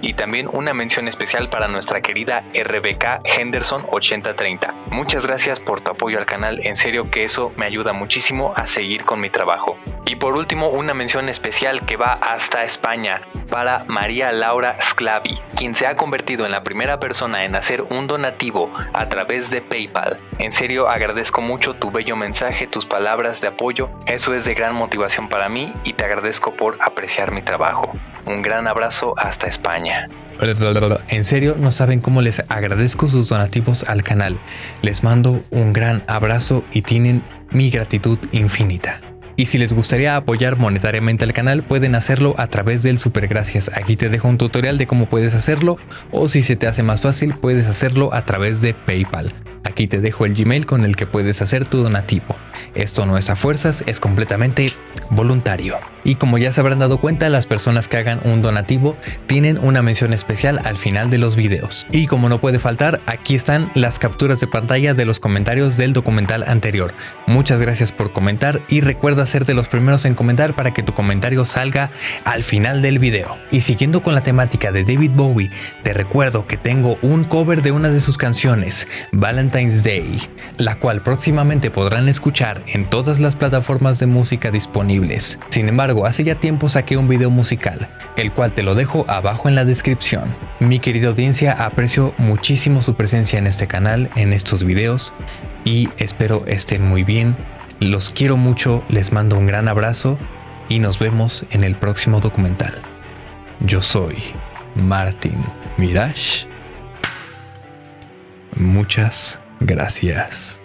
Y también una mención especial para nuestra querida RBK Henderson 8030. Muchas gracias por tu apoyo al canal, en serio que eso me ayuda muchísimo a seguir con mi trabajo. Y por último una mención especial que va hasta España para María Laura Sclavi, quien se ha convertido en la primera persona en hacer un donativo a través de PayPal. En serio agradezco mucho tu bello mensaje, tus palabras de apoyo, eso es de gran motivación para mí y te agradezco por apreciar mi trabajo. Un gran abrazo hasta España. En serio, no saben cómo les agradezco sus donativos al canal. Les mando un gran abrazo y tienen mi gratitud infinita. Y si les gustaría apoyar monetariamente al canal, pueden hacerlo a través del Supergracias. Aquí te dejo un tutorial de cómo puedes hacerlo, o si se te hace más fácil, puedes hacerlo a través de PayPal. Aquí te dejo el Gmail con el que puedes hacer tu donativo. Esto no es a fuerzas, es completamente voluntario. Y como ya se habrán dado cuenta, las personas que hagan un donativo tienen una mención especial al final de los videos. Y como no puede faltar, aquí están las capturas de pantalla de los comentarios del documental anterior. Muchas gracias por comentar y recuerda ser de los primeros en comentar para que tu comentario salga al final del video. Y siguiendo con la temática de David Bowie, te recuerdo que tengo un cover de una de sus canciones, Valentine's Day, la cual próximamente podrán escuchar en todas las plataformas de música disponibles. Sin embargo, hace ya tiempo saqué un video musical, el cual te lo dejo abajo en la descripción. Mi querida audiencia, aprecio muchísimo su presencia en este canal, en estos videos, y espero estén muy bien. Los quiero mucho, les mando un gran abrazo y nos vemos en el próximo documental. Yo soy Martin Mirage. Muchas gracias.